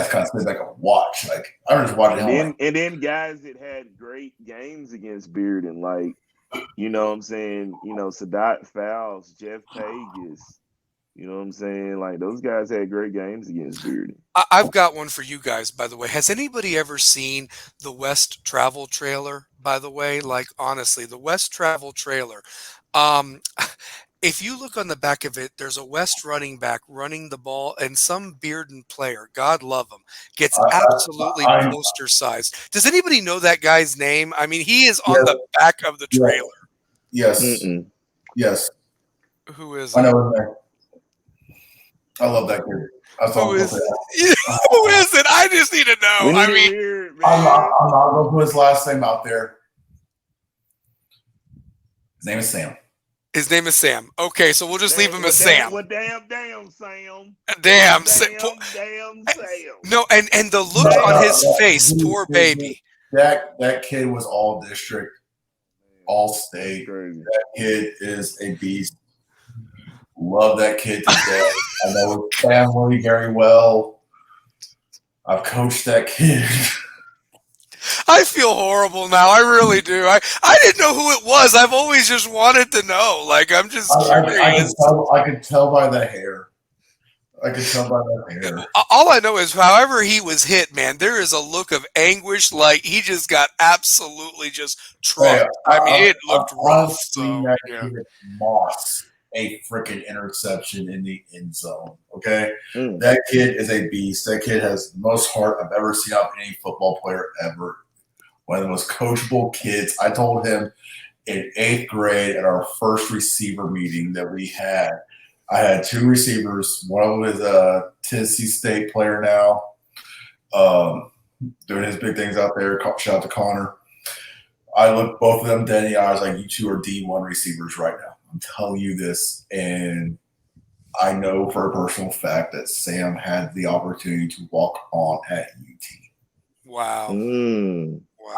kind of sit back and watch. Like I was just watching. And then guys that had great games against Bearden, like you know what I'm saying. Sadat Fowles, Jeff Pagas. You know what I'm saying? Like those guys had great games against Bearden. I've got one for you guys, by the way. Has anybody ever seen the West Travel trailer? By the way, like honestly, the West Travel trailer. If you look on the back of it, there's a West running back running the ball, and some Bearden player, God love him, gets absolutely poster sized. Does anybody know that guy's name? I mean, he is on the back of the trailer. Yes. Yes. Who is I know his name. I love that kid. That's all Who I'm is gonna say. who is it? I just need to know. We need I to mean, hear it, I'm man. not gonna put his last name out there. His name is Sam. his name is Sam. Okay, so we'll just leave him as Sam. Well, damn, Sam. Damn, Damn, Sam. No, and the look on his face, poor baby. That kid was all district, all state. Crazy. That kid is a beast. Love that kid to death. I know his family very well. I've coached that kid. I feel horrible now. I really do. I didn't know who it was. I've always just wanted to know. Like, I'm just curious. I could tell by the hair. All I know is, however he was hit, man, there is a look of anguish. Like, he just got absolutely just trucked. It looked rough. So, that kid Moss a freaking interception in the end zone. Okay, That kid is a beast. That kid has the most heart I've ever seen out of any football player ever. One of the most coachable kids. I told him in 8th grade at our first receiver meeting that we had. I had 2 receivers. One of them is a Tennessee State player now, doing his big things out there. Shout out to Connor. I looked both of them dead in the eyes like, you 2 are D1 receivers right now. I'm telling you this, and I know for a personal fact that Sam had the opportunity to walk on at UT. Wow.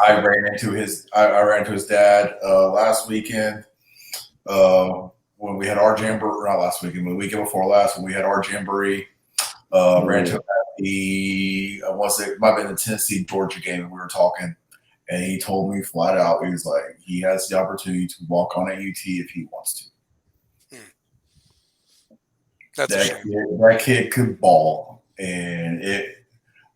I ran into his dad last weekend when we had our Jamboree. Not last weekend, but the weekend before last when we had our Jamboree. Ran into him at it might have been the Tennessee-Georgia game, and we were talking. And he told me flat out, he was like, he has the opportunity to walk on at UT if he wants to. That kid could ball. And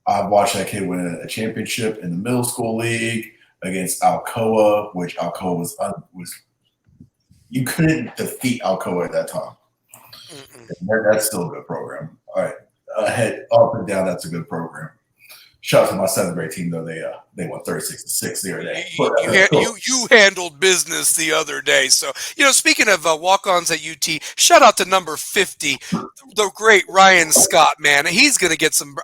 I watched that kid win a championship in the middle school league against Alcoa, which Alcoa was you couldn't defeat Alcoa at that time. That's still a good program. All right. Head up and down, that's a good program. Shout out to my 7th grade team, though. They won 36-6 the other day. You handled business the other day. So, speaking of walk-ons at UT, shout out to number 50, the great Ryan Scott, man. He's going to get some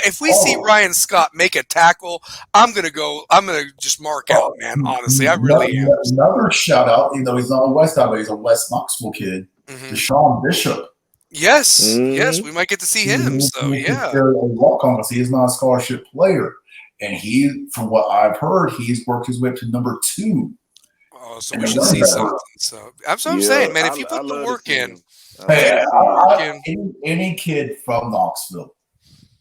if we see Ryan Scott make a tackle, I'm going to just mark out, man. Honestly, I really am. Another shout out, even though he's not a West Side, but he's a West Knoxville kid, Deshaun Bishop. Yes, we might get to see him. So, yeah. A walk-on, he is not a scholarship player. And he, from what I've heard, he's worked his way up to number 2. Oh, so we should see something. So that's what I'm saying, man. If you put the work in. Any kid from Knoxville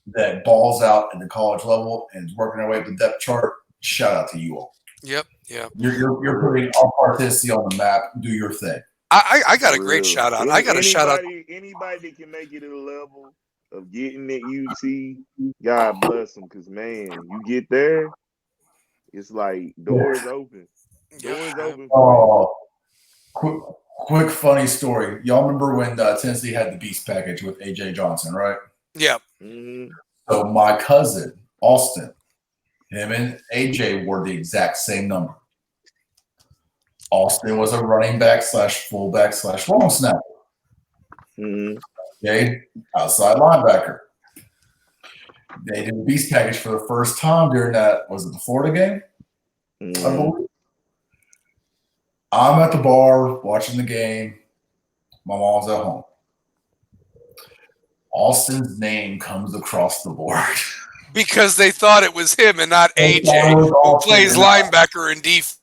that balls out at the college level and is working their way up the depth chart, shout out to you all. Yep. You're putting our part Tennessee on the map. Do your thing. I got a great shout out. Shout out. Anybody that can make it to the level of getting at UT, God bless them. Because, man, you get there, it's like doors open. Doors open. Quick funny story. Y'all remember when Tennessee had the Beast package with A.J. Johnson, right? Yep. So my cousin, Austin, him and A.J. wore the exact same number. Austin was a running back / fullback / long snapper. Okay, outside linebacker. They did the Beast package for the first time during that. Was it the Florida game? I believe. I'm at the bar watching the game. My mom's at home. Austin's name comes across the board. Because they thought it was him and not AJ, who plays linebacker and defense.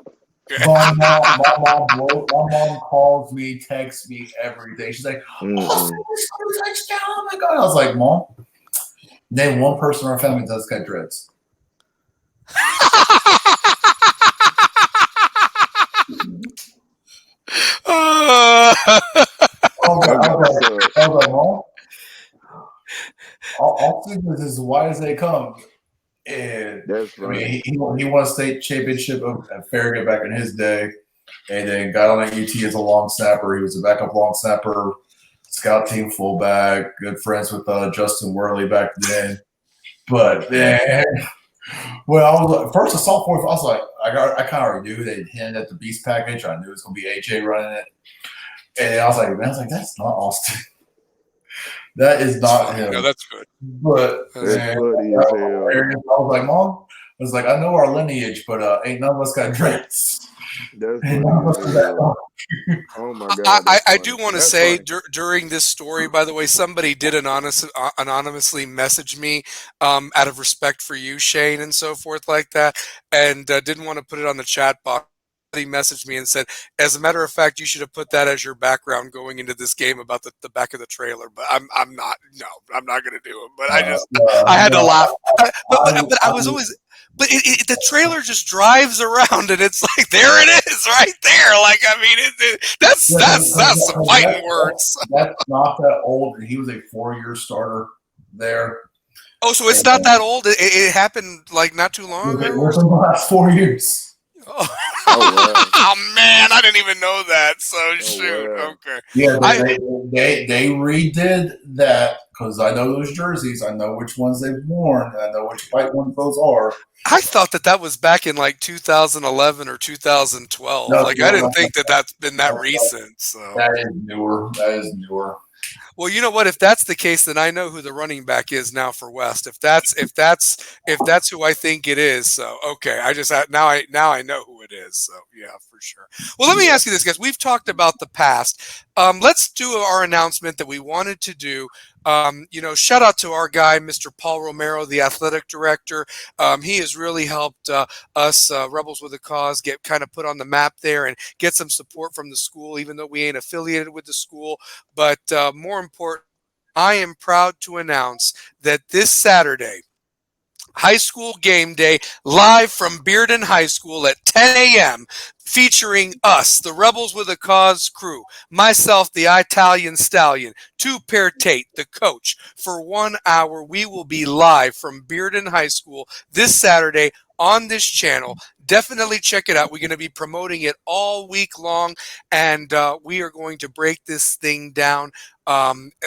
My mom calls me, texts me every day. She's like, Austin, touchdown. Oh my God. I was like, Mom, name one person in our family that does cut dreads. Mom. Austin was as white as they come. And that's right. I mean, he won a state championship at Farragut back in his day, and then got on at UT as a long snapper. He was a backup long snapper, scout team fullback, good friends with Justin Worley back then. But then, well, I was first a sophomore. I was like, I kind of already knew they hinted at the Beast package. I knew it was going to be AJ running it, and I was like, that's not Austin. That is not funny. him. No, that's good. But That's man, funny as hell. I was like, Mom, I was like, I know our lineage, but ain't none of us got dreads. That's Ain't funny none of us as got that hell. long. Oh my god, I do want to That's say funny. during this story, by the way, somebody did anonymously message me out of respect for you, Shane, and so forth like that, and didn't want to put it on the chat box. He messaged me and said, as a matter of fact, you should have put that as your background going into this game about the back of the trailer. But I'm not. No, I'm not going to do it. But I had to laugh. But I was always. But the trailer just drives around and it's like there it is right there. Like I mean, that's some fighting words. That's not that old, and he was a 4-year starter there. Oh, so it's not that old. It happened like not too long ago. Within the last 4 years. Oh. Wow. Oh man, I didn't even know that. So shoot. Wow. Okay. Yeah, they redid that because I know those jerseys. I know which ones they've worn. And I know which white ones those are. I thought that was back in like 2011 or 2012. No, like I didn't think that that's been that recent. So that is newer. That is newer. Well, you know what? If that's the case, then I know who the running back is now for West. If that's who I think it is, so okay. Now I know who it is. So yeah, for sure. Well, let me ask you this, guys. We've talked about the past. Let's do our announcement that we wanted to do. Shout out to our guy, Mr. Paul Romero, the athletic director. He has really helped us Rebels with a Cause get kind of put on the map there and get some support from the school, even though we ain't affiliated with the school. But more important, I am proud to announce that this Saturday, high school game day, live from Bearden High School at 10 a.m., featuring us, the Rebels with a Cause crew, myself, the Italian Stallion, Two-Pair Tate, the coach. For 1 hour, we will be live from Bearden High School this Saturday on this channel. Definitely check it out. We're going to be promoting it all week long, and we are going to break this thing down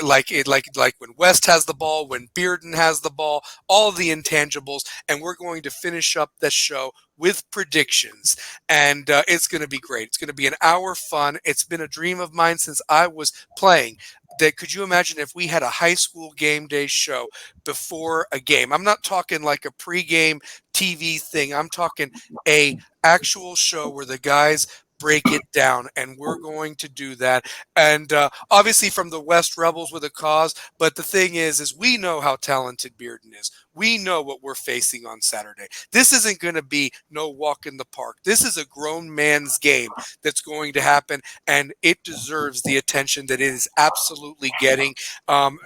like when West has the ball, when Bearden has the ball, all the intangibles, and we're going to finish up the show with predictions, and it's going to be great. It's going to be an hour fun. It's been a dream of mine since I was playing. Could you imagine if we had a high school game day show before a game? I'm not talking like a pregame TV thing. I'm talking a actual show where the guys break it down, and we're going to do that. And obviously from the West Rebels with a Cause, but the thing is we know how talented Bearden is. We know what we're facing on Saturday. This isn't going to be no walk in the park. This is a grown man's game that's going to happen, and it deserves the attention that it is absolutely getting,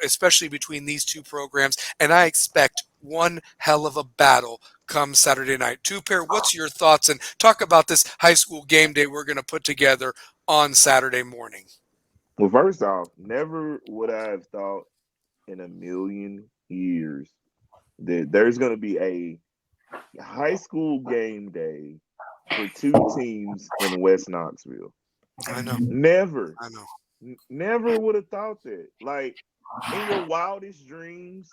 especially between these two programs. And I expect one hell of a battle come Saturday night. Two-Pair, what's your thoughts? And talk about this high school game day we're going to put together on Saturday morning. Well, first off, never would I have thought in a million years that there's going to be a high school game day for two teams in West Knoxville. I know. Never. I know. Never would have thought that. Like, in your wildest dreams,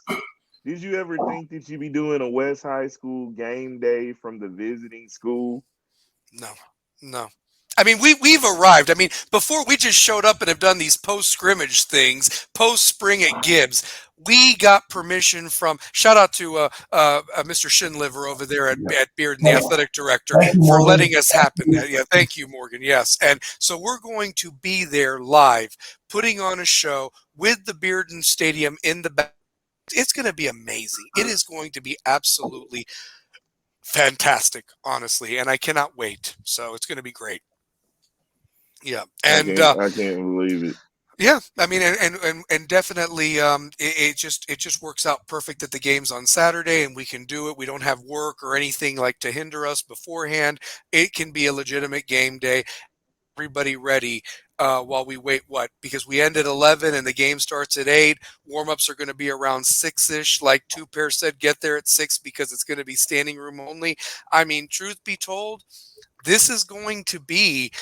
did you ever think that you'd be doing a West High School game day from the visiting school? No. I mean, we've arrived. I mean, before we just showed up and have done these post-scrimmage things, post-spring at Gibbs, we got permission from, shout out to Mr. Shinliver over there at Bearden, the athletic director, for letting us happen. Yeah, thank you, Morgan. Yes. And so we're going to be there live, putting on a show with the Bearden Stadium in the back. It's going to be amazing. It is going to be absolutely fantastic, honestly, and I cannot wait. So it's going to be great. Yeah, and I can't believe it. Yeah, I mean, and definitely, it just works out perfect that the game's on Saturday and we can do it. We don't have work or anything like to hinder us beforehand. It can be a legitimate game day. Everybody ready while we wait. Because we end at 11 and the game starts at 8. Warm-ups are going to be around 6-ish. Like Two-Pair said, get there at 6 because it's going to be standing room only. I mean, truth be told, this is going to be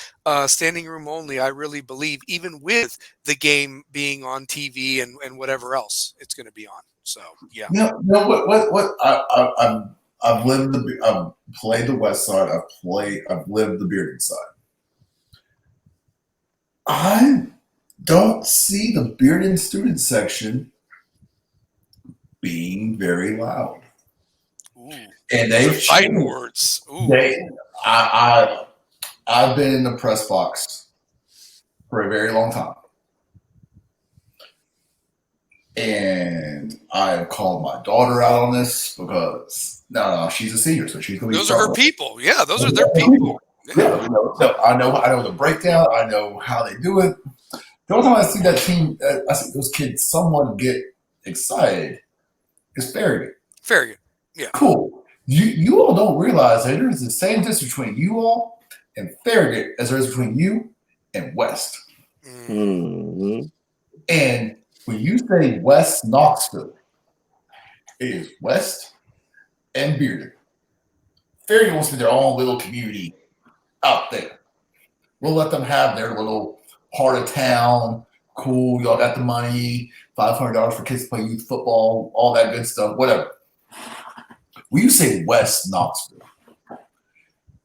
standing room only, I really believe, even with the game being on TV and whatever else it's going to be on. So, yeah. No, what? I've played the West Side. I've lived the Bearden side. I don't see the Bearden student section being very loud. Ooh. And Those are they've fighting changed. words. Ooh. I've been in the press box for a very long time. And I've called my daughter out on this because no, she's a senior, so she's going to be. Those are her people. Yeah, those are their people. Yeah, so I know the breakdown. I know how they do it. The only time I see that team, I see those kids somewhat get excited is Farragut. Farragut. Yeah. Cool. You all don't realize that there is the same distance between you all and Farragut as there is between you and West. Mm-hmm. And when you say West Knoxville, it is West and Bearden. Farragut wants to be their own little community out there. We'll let them have their little part of town. Cool, y'all got the money, $500 for kids to play youth football, all that good stuff, whatever. When you say West Knoxville,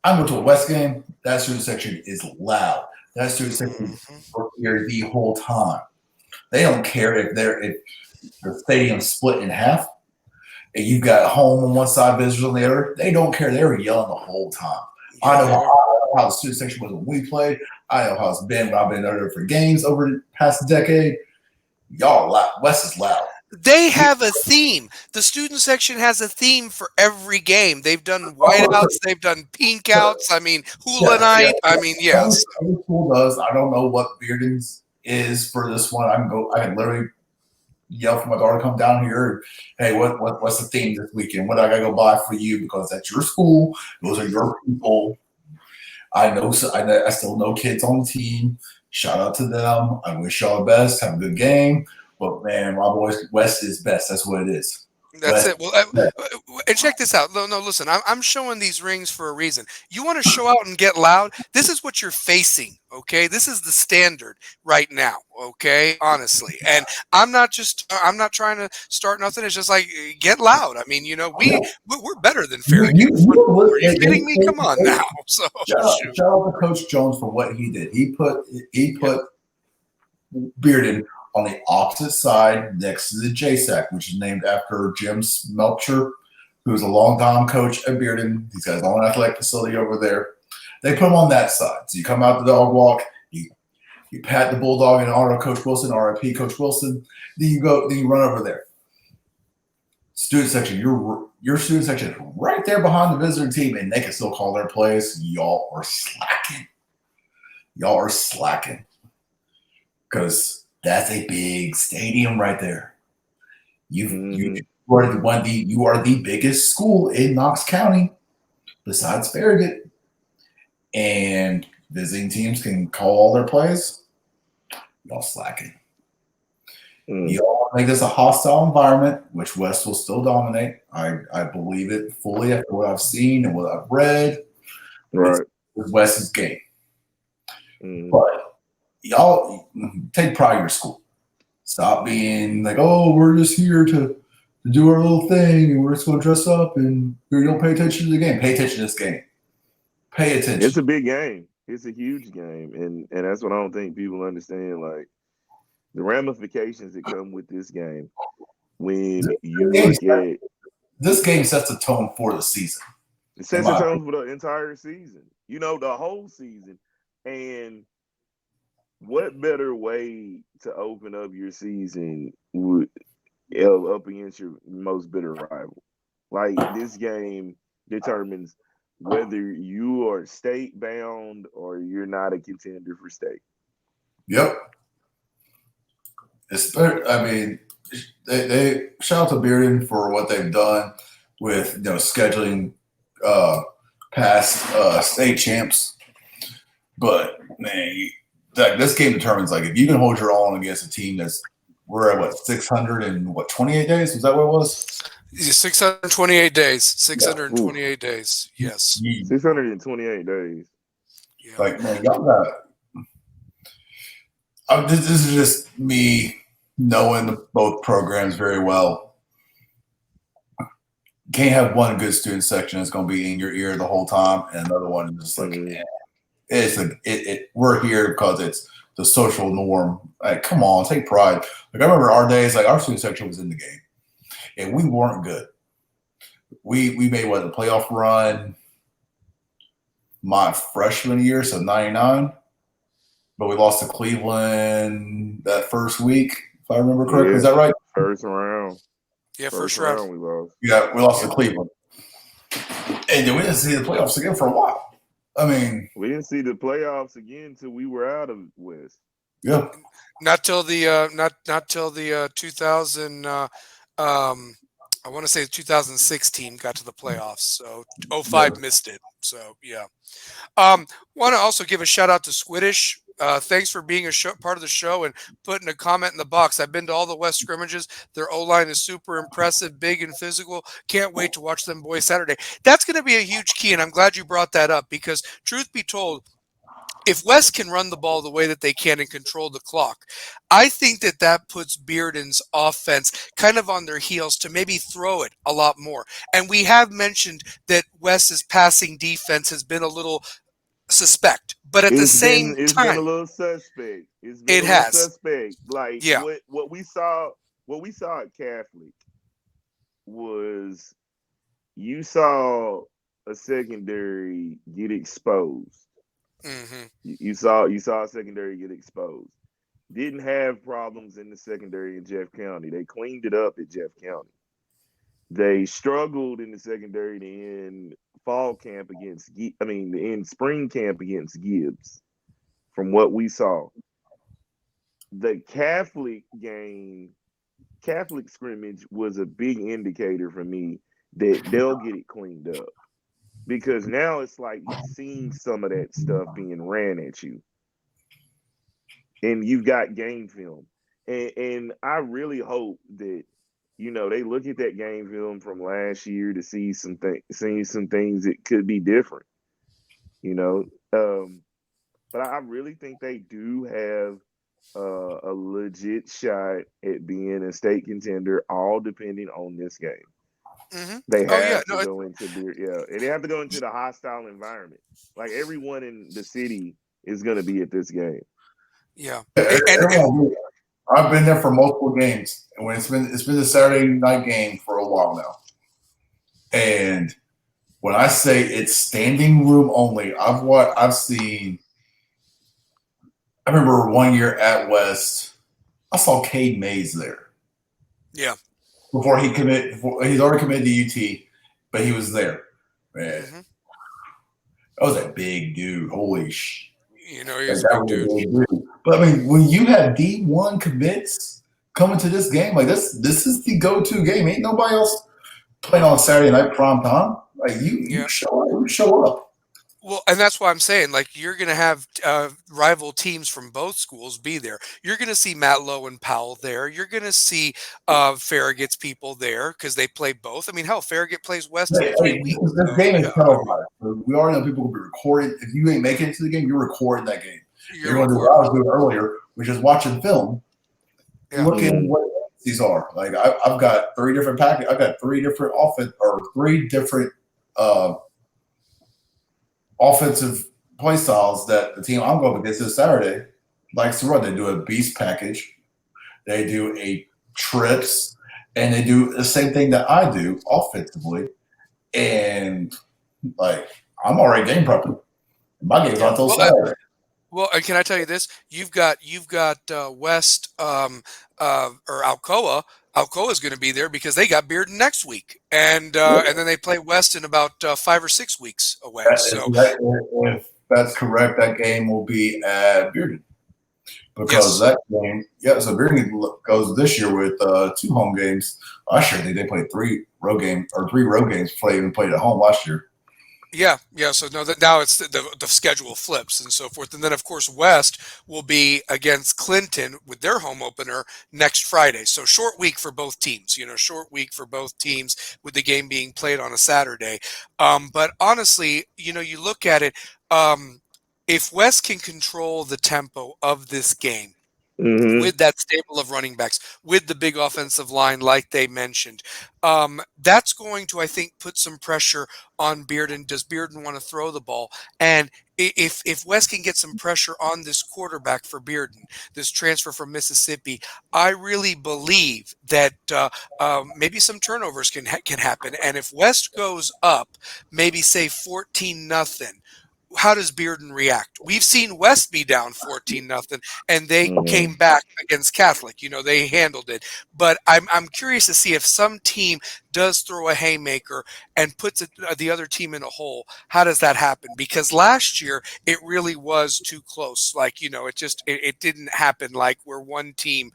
I go to a West game, that student section is loud. That student section is here the whole time. They don't care if the stadium's split in half and you've got home on one side, visitors on the other. They don't care. They were yelling the whole time. I know how the student section was when we played. I know how it's been when I've been there for games over the past decade. Y'all loud. West is loud. They have a theme. The student section has a theme for every game. They've done whiteouts. They've done pink outs. I mean, hula night. I mean, yes. Every school does. I don't know what Bearden's is for this one. I can literally yell for my daughter to come down here. Hey, what's the theme this weekend? What do I gotta go buy for you? Because that's your school. Those are your people. I still know kids on the team. Shout out to them. I wish y'all the best. Have a good game. But man, my boy West is best. That's what it is. That's it. Well, and check this out. No, listen. I'm showing these rings for a reason. You want to show out and get loud? This is what you're facing. Okay, this is the standard right now. Okay, honestly, and I'm not trying to start nothing. It's just like get loud. I mean, we're better than Farragut. Are you kidding me? Come on now. So shout out to Coach Jones for what he did. He put Bearden on the opposite side next to the JSAC, which is named after Jim Melcher, who was a longtime coach at Bearden. He's got his own athletic facility over there. They put him on that side. So you come out the dog walk, you pat the Bulldog and honor Coach Wilson, RIP Coach Wilson, then you run over there. Student section, your student section is right there behind the visitor team, and they can still call their plays. Y'all are slacking. Because that's a big stadium right there. You are the biggest school in Knox County besides Farragut. And visiting teams can call all their plays. Y'all slacking. Y'all make this a hostile environment, which West will still dominate. I believe it fully after what I've seen and what I've read. Right. It's West's game. But y'all take pride in your school. Stop being like, oh, we're just here to do our little thing and we're just going to dress up and we don't pay attention to the game. Pay attention to this game. Pay attention. It's a big game. It's a huge game. And that's what I don't think people understand. Like the ramifications that come with this game when you look at this game sets the tone for the season. It sets the tone for the entire season. The whole season. And what better way to open up your season up against your most bitter rival? Like this game determines whether you are state bound or you're not a contender for state. Yep. They shout out to Bearden for what they've done with scheduling past state champs, but man. This game determines if you can hold your own against a team we're at 628 days? Was that what it was? 628 days. 628 days. Yes. 628 days. Yeah. Man, y'all got. This is just me knowing both programs very well. Can't have one good student section that's going to be in your ear the whole time, and another one is just we're here because it's the social norm. Come on, take pride. I remember our days, our student section was in the game. and we weren't good. We made the playoff run my freshman year, so 99, but we lost to Cleveland that first week, if I remember correctly. Is that right? First round. Yeah, first round we lost. Yeah, we lost to Cleveland. And then we didn't see the playoffs again for a while. I mean, we didn't see the playoffs again until we were out of West. Yeah. Not till the not till the 2000 I want to say 2016 got to the playoffs. So 05 missed it. So yeah. Want to also give a shout out to Squiddish. Thanks for being part of the show and putting a comment in the box. I've been to all the West scrimmages. Their O-line is super impressive, big and physical. Can't wait to watch them boys Saturday. That's going to be a huge key, and I'm glad you brought that up because, truth be told, if West can run the ball the way that they can and control the clock, I think that puts Bearden's offense kind of on their heels to maybe throw it a lot more. And we have mentioned that West's passing defense has been a little suspect, but at the same it's time, been a little suspect. It has. Suspect. Like what we saw at Catholic was you saw a secondary get exposed. Mm-hmm. You saw a secondary get exposed. Didn't have problems in the secondary in Jeff County. They cleaned it up at Jeff County. They struggled in the secondary in fall camp in spring camp against Gibbs. From what we saw, the Catholic scrimmage was a big indicator for me that they'll get it cleaned up. Because now it's like you've seen some of that stuff being ran at you. And you've got game film. And I really hope that, they look at that game film from last year to see some things that could be different. But I really think they do have a legit shot at being a state contender, all depending on this game. Mm-hmm. They have to go into and they have to go into the hostile environment. Like everyone in the city is going to be at this game. Yeah, I've been there for multiple games, and when it's been the Saturday night game for a while now. And when I say it's standing room only, I've seen. I remember one year at West, I saw Cade Mays there. Yeah. Before he's already committed to UT, but he was there. Man, that was a big dude. Holy sh! He was a big dude. But I mean, when you have D1 commits coming to this game, like this is the go-to game. Ain't nobody else playing on Saturday night prime time. Like you show up. Well, and that's why I'm saying, like, you're going to have rival teams from both schools be there. You're going to see Matt Lowe and Powell there. You're going to see Farragut's people there because they play both. I mean, hell, Farragut plays West in 3 weeks. This game is televised. We already know people will be recording. If you ain't making it to the game, you're recording that game. You're going to do what I was doing earlier, which is watching film, looking what these are. Like, I've got 3 different packages. I've got 3 different offensive play styles that the team I'm going against this Saturday likes to run. They do a beast package, they do a trips, and they do the same thing that I do offensively. And like I'm already game prepping. My game's not until Saturday. Well, and can I tell you this? You've got West or Alcoa. Alcoa is going to be there because they got Bearden next week, and then they play West in about 5 or 6 weeks away. If that's correct, that game will be at Bearden because that game. Yeah, so Bearden goes this year with 2 home games. Last year they played 3 road games or 3 road games. Played at home last year. Yeah. So now it's the schedule flips and so forth, and then of course West will be against Clinton with their home opener next Friday. So short week for both teams. Short week for both teams with the game being played on a Saturday. But honestly, you look at it. If West can control the tempo of this game. With that stable of running backs, with the big offensive line, like they mentioned, that's going to, I think, put some pressure on Bearden. Does Bearden want to throw the ball? And if West can get some pressure on this quarterback for Bearden, this transfer from Mississippi, I really believe that maybe some turnovers can happen. And if West goes up, maybe say 14-0. How does Bearden react? We've seen West be down 14-0, and they came back against Catholic. They handled it. But I'm curious to see if some team does throw a haymaker and puts the other team in a hole. How does that happen? Because last year it really was too close. Like it didn't happen. Like where one team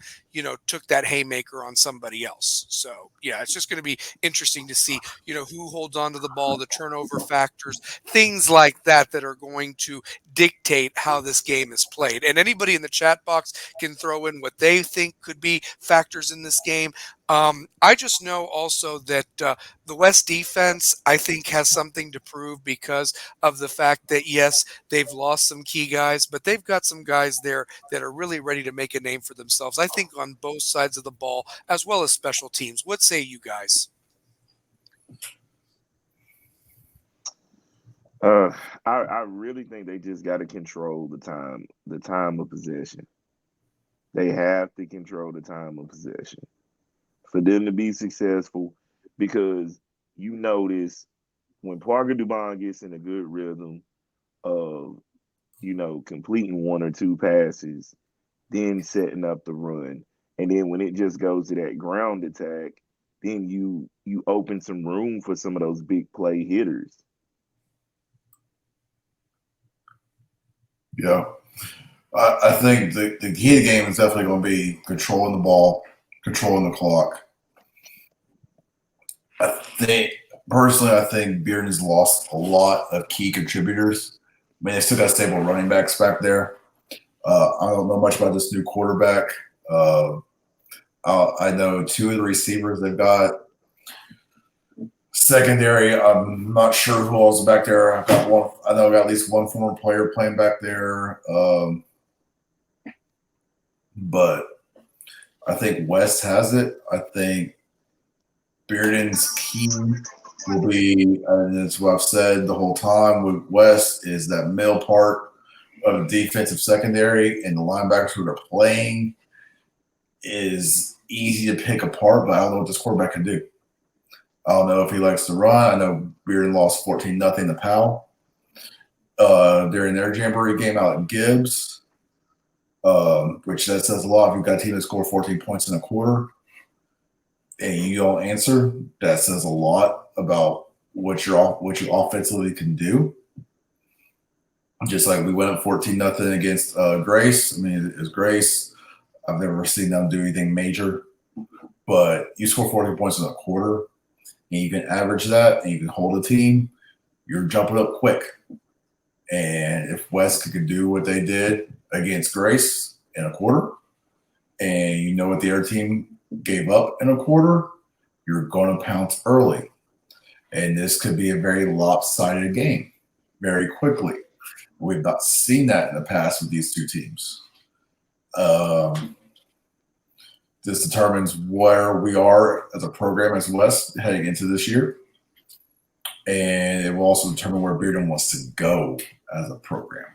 took that haymaker on somebody else. So yeah, it's just going to be interesting to see who holds on to the ball, the turnover factors, things like that are going to dictate how this game is played. And anybody in the chat box can throw in what they think could be factors in this game. I just know also that the West defense, I think, has something to prove because of the fact that, yes, they've lost some key guys, but they've got some guys there that are really ready to make a name for themselves, I think, on both sides of the ball, as well as special teams. What say you guys? I really think they just got to control the time of possession. They have to control the time of possession for them to be successful, because you notice when Parker Dubon gets in a good rhythm of completing one or two passes, then setting up the run, and then when it just goes to that ground attack, then you open some room for some of those big play hitters. Yeah. I think the key of the game is definitely going to be controlling the ball, controlling the clock. I think Bearden's lost a lot of key contributors. I mean, they still got stable running backs back there. I don't know much about this new quarterback. I know two of the receivers they've got. Secondary, I'm not sure who else is back there. I know I got at least one former player playing back there. But I think West has it. I think Bearden's key will be, and it's what I've said the whole time with West, is that middle part of the defensive secondary and the linebackers who are playing is easy to pick apart, but I don't know what this quarterback can do. I don't know if he likes to run. I know Bearden lost 14-0 to Powell during their Jamboree game out at Gibbs, which that says a lot. If you've got a team that scored 14 points in a quarter and you don't answer, that says a lot about what you offensively can do. Just like we went up 14-0 against Grace. I mean, it's Grace. I've never seen them do anything major, but you score 40 points in a quarter, and you can average that, and you can hold a team, you're jumping up quick. And if West could do what they did against Grace in a quarter, and you know what the other team gave up in a quarter, you're going to pounce early. And this could be a very lopsided game very quickly. We've not seen that in the past with these two teams. This determines where we are as a program as West heading into this year. And it will also determine where Bearden wants to go as a program.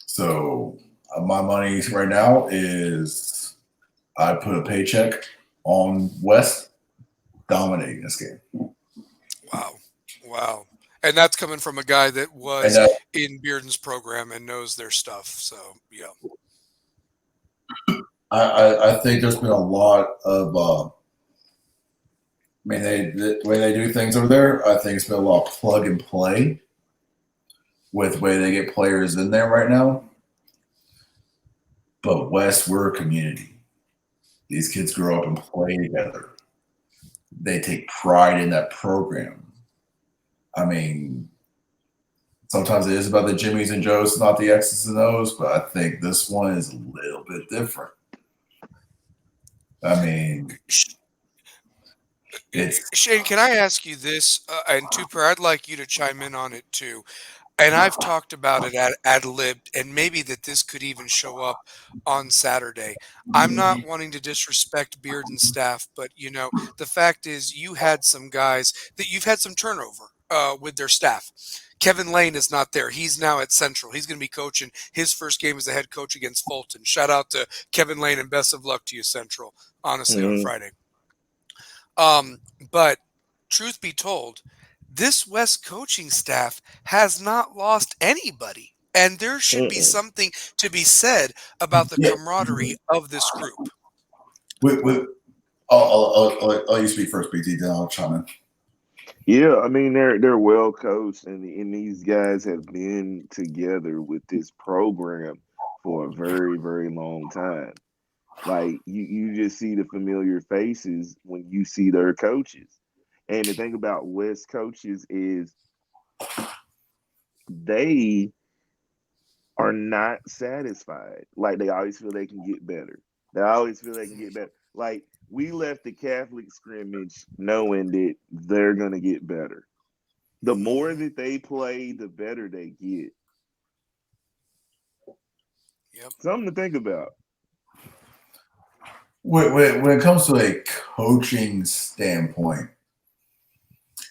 So my money right now is I put a paycheck on West dominating this game. Wow. And that's coming from a guy that was in Bearden's program and knows their stuff. So, yeah. I think there's been a lot of the way they do things over there, I think it's been a lot of plug and play with the way they get players in there right now. But West, we're a community. These kids grow up and play together. They take pride in that program. I mean, sometimes it is about the Jimmies and Joes, not the X's and O's, but I think this one is a little bit different. I mean, Shane, can I ask you this? And Tupper, I'd like you to chime in on it too. And I've talked about it at ad-libbed, and maybe that this could even show up on Saturday. I'm not wanting to disrespect Bearden's staff, but the fact is you had some guys that you've had some turnover with their staff. Kevin Lane is not there. He's now at Central. He's going to be coaching his first game as a head coach against Fulton. Shout out to Kevin Lane and best of luck to you, Central, honestly, on Friday. But truth be told, this West coaching staff has not lost anybody. And there should be something to be said about the camaraderie of this group. I'll let you speak first, BT, then I'll chime in. Yeah, I mean they're well coached, and these guys have been together with this program for a very, very long time. Like you just see the familiar faces when you see their coaches. And the thing about West coaches is they are not satisfied. Like they always feel they can get better. They always feel they can get better. Like we left the Catholic scrimmage knowing that they're going to get better. The more that they play, the better they get. Yep. Something to think about. When it comes to a coaching standpoint,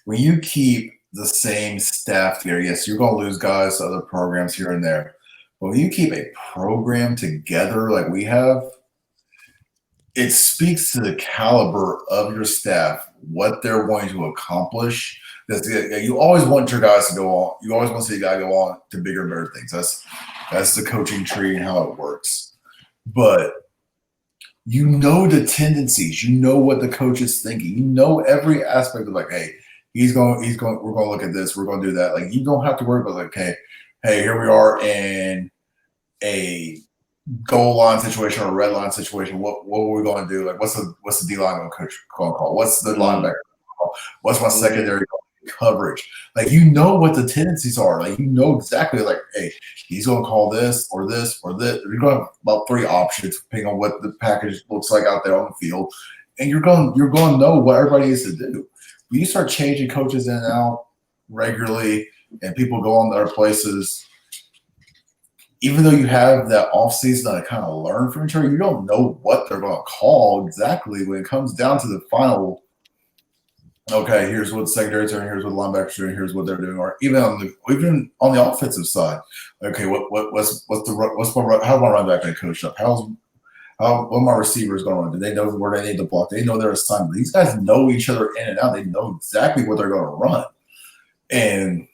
when you keep the same staff together, yes, you're going to lose guys to other programs here and there. But when you keep a program together like we have, it speaks to the caliber of your staff, what they're going to accomplish. You always want your guys to go on. You always want to see a guy go on to bigger and better things. That's the coaching tree and how it works. But you know the tendencies. You know what the coach is thinking. You know every aspect of like, hey, we're going to look at this. We're going to do that. Like you don't have to worry about like, hey, here we are in a goal line situation or a red line situation. What are we going to do? Like, what's the D line going to call? What's the linebacker call? What's my secondary coverage? Like, you know what the tendencies are. Like, you know exactly. Like, hey, he's going to call this or this or this. You're going to have about 3 options depending on what the package looks like out there on the field, and you're going to know what everybody is to do. When you start changing coaches in and out regularly, and people go on to other places. Even though you have that offseason to kind of learn from each other, you don't know what they're going to call exactly when it comes down to the final. Okay, here's what the secondary's doing, here's what the linebackers doing, here's what they're doing, or even on the offensive side. Okay, what's how's my run back going to coach up? What my receivers going to run? Do they know where they need to block? They know their assignment. These guys know each other in and out. They know exactly what they're going to run. And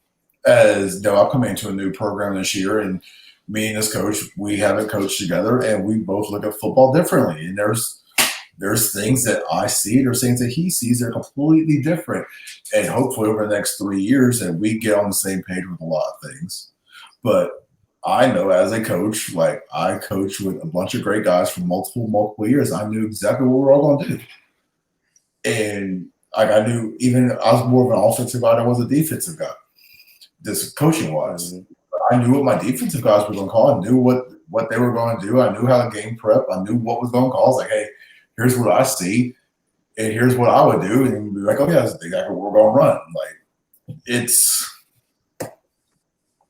as I've come into a new program this year, and me and this coach, we haven't coached together, and we both look at football differently. And there's things that I see, there's things that he sees that are completely different. And hopefully over the next 3 years that we get on the same page with a lot of things. But I know as a coach, like I coached with a bunch of great guys for multiple years. I knew exactly what we were all going to do. And like I knew I was more of an offensive guy than I was a defensive guy, this coaching-wise. Mm-hmm. I knew what my defensive guys were going to call. I knew what they were going to do. I knew how to game prep. I knew what was going to call. I was like, hey, here's what I see, and here's what I would do. And be like, oh, yeah, that's exactly what we're going to run. Like,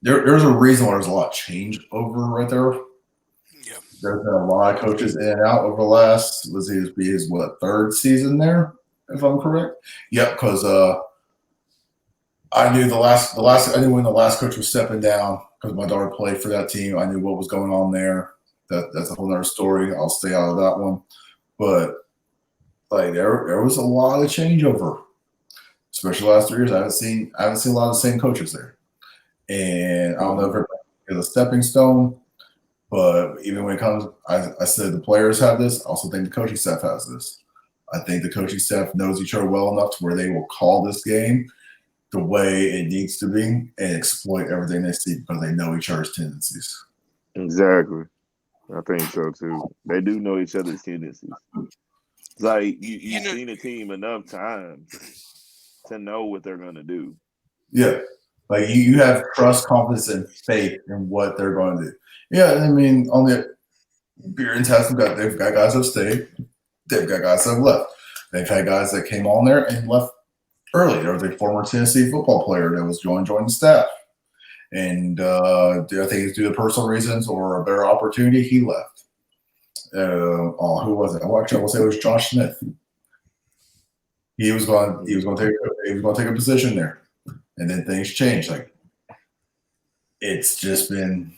there's a reason why there's a lot of change over right there. Yeah. There's been a lot of coaches in and out over the last, his 3rd season there, if I'm correct? Yep, because I knew I knew when the last coach was stepping down because my daughter played for that team. I knew what was going on there. That's a whole other story. I'll stay out of that one. But like there was a lot of changeover, especially the last 3 years. I haven't seen a lot of the same coaches there. And I don't know if everybody is a stepping stone, but even when it comes, I said the players have this. I also think the coaching staff has this. I think the coaching staff knows each other well enough to where they will call this game the way it needs to be and exploit everything they see because they know each other's tendencies. Exactly. I think so too. They do know each other's tendencies. It's like you've seen a team enough times to know what they're going to do. Yeah. Like you have trust, confidence, and faith in what they're going to do. Yeah, I mean, on the Bearden's they've got guys that have stayed. They've got guys that have left. They've had guys that came on there and left early. There was a former Tennessee football player that was joined the staff. And I think it's due to personal reasons or a better opportunity, he left. Who was it? Actually, I will say it was Josh Smith. He was going to take a position there. and then things change. Like it's just been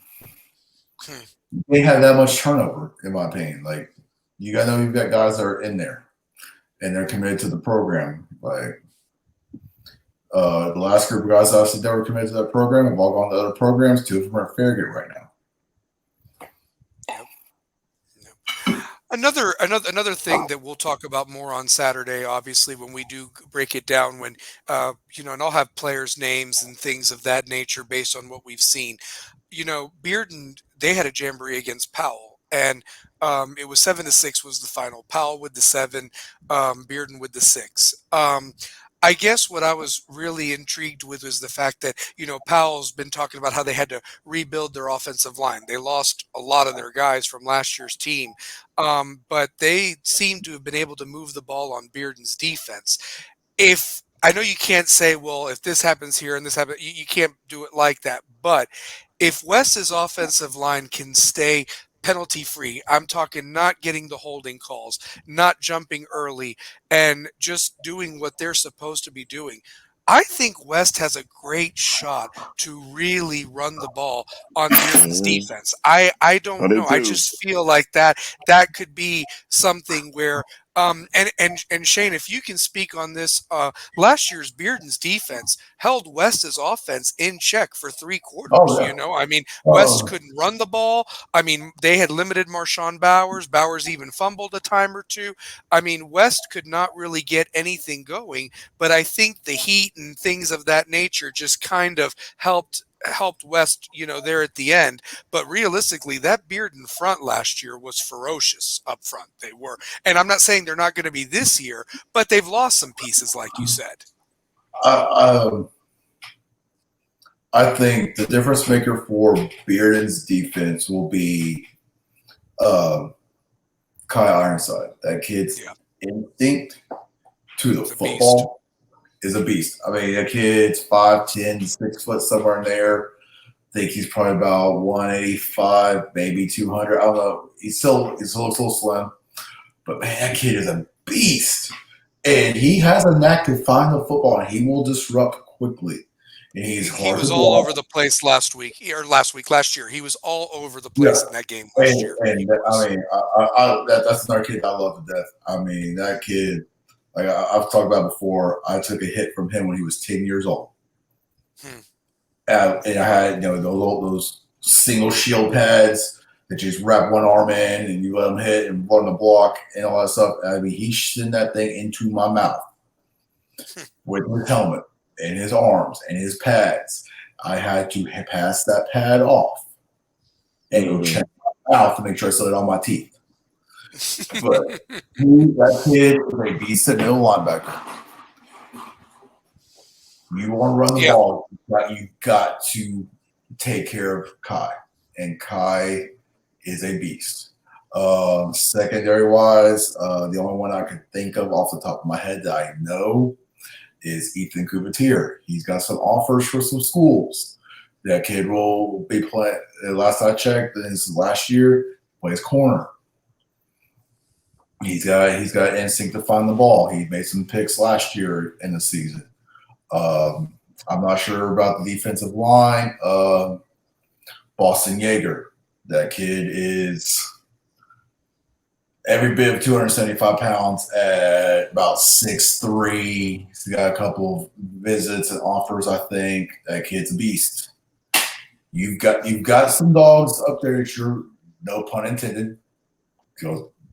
they have that much turnover, in my opinion. Like you gotta know you've got guys that are in there and they're committed to the program. Like the last group of guys I said that were committed to that program have all gone to other programs. 2 of them are at Farragut right now. Another thing that we'll talk about more on Saturday, obviously, when we do break it down, when and I'll have players' names and things of that nature based on what we've seen. Bearden, they had a jamboree against Powell, and it was 7-6 was the final. Powell with the 7, Bearden with the 6. I guess what I was really intrigued with was the fact that, Powell's been talking about how they had to rebuild their offensive line. They lost a lot of their guys from last year's team, but they seem to have been able to move the ball on Bearden's defense. If I know you can't say, well, if this happens here and this happens, you can't do it like that. But if West's offensive line can stay penalty free, I'm talking not getting the holding calls, not jumping early, and just doing what they're supposed to be doing, I think West has a great shot to really run the ball on Bearden's defense. I don't know. I just feel like that could be something where and Shane, if you can speak on this, last year's Bearden's defense held West's offense in check for 3 quarters. Oh, yeah. I mean, West couldn't run the ball. I mean, they had limited Marshawn Bowers. Bowers even fumbled a time or two. I mean, West could not really get anything going, but I think the heat and things of that nature just kind of helped West, there at the end. But realistically, that Bearden front last year was ferocious up front. They were. And I'm not saying they're not going to be this year, but they've lost some pieces, like you said. I think the difference maker for Bearden's defense will be Kai Ironside. That kid's instinct to the football is a beast. I mean, that kid's 5'10", 6 foot, somewhere in there. I think he's probably about 185, maybe 200. I don't know. He looks a little slim. But, man, that kid is a beast. And he has a knack to find the football, and he will disrupt quickly. And he was all over the place last year. He was all over the place in that game last year. And that's another kid I love to death. I mean, that kid, like I've talked about before, I took a hit from him when he was 10 years old. And I had, those single shield pads that you just wrap one arm in and you let him hit and run the block and all that stuff. I mean, he sent that thing into my mouth with his helmet and his arms and his pads. I had to pass that pad off and go check my mouth to make sure I still had all my teeth. But that kid is a decent middle linebacker. You want to run the ball, you got to take care of Kai. And Kai is a beast. Secondary-wise, the only one I could think of off the top of my head that I know is Ethan Kubatier. He's got some offers for some schools. That kid will be playing. Last I checked, his last year, plays corner. He's got instinct to find the ball. He made some picks last year in the season. I'm not sure about the defensive line. Boston Yeager. That kid is every bit of 275 pounds at about 6'3". He's got a couple of visits and offers, I think. That kid's a beast. You've got some dogs up there that you're, no pun intended,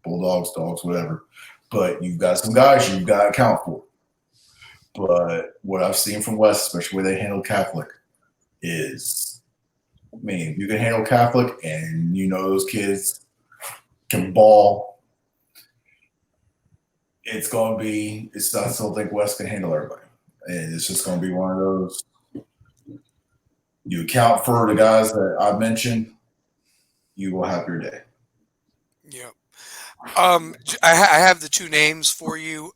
Bulldogs, Dogs, whatever. But you've got some guys you've got to account for. But what I've seen from West, especially where they handle Catholic, is, I mean, you can handle Catholic and those kids can ball. I still think West can handle everybody. And it's just going to be one of those. You account for the guys that I mentioned, you will have your day. Yeah. I have the 2 names for you.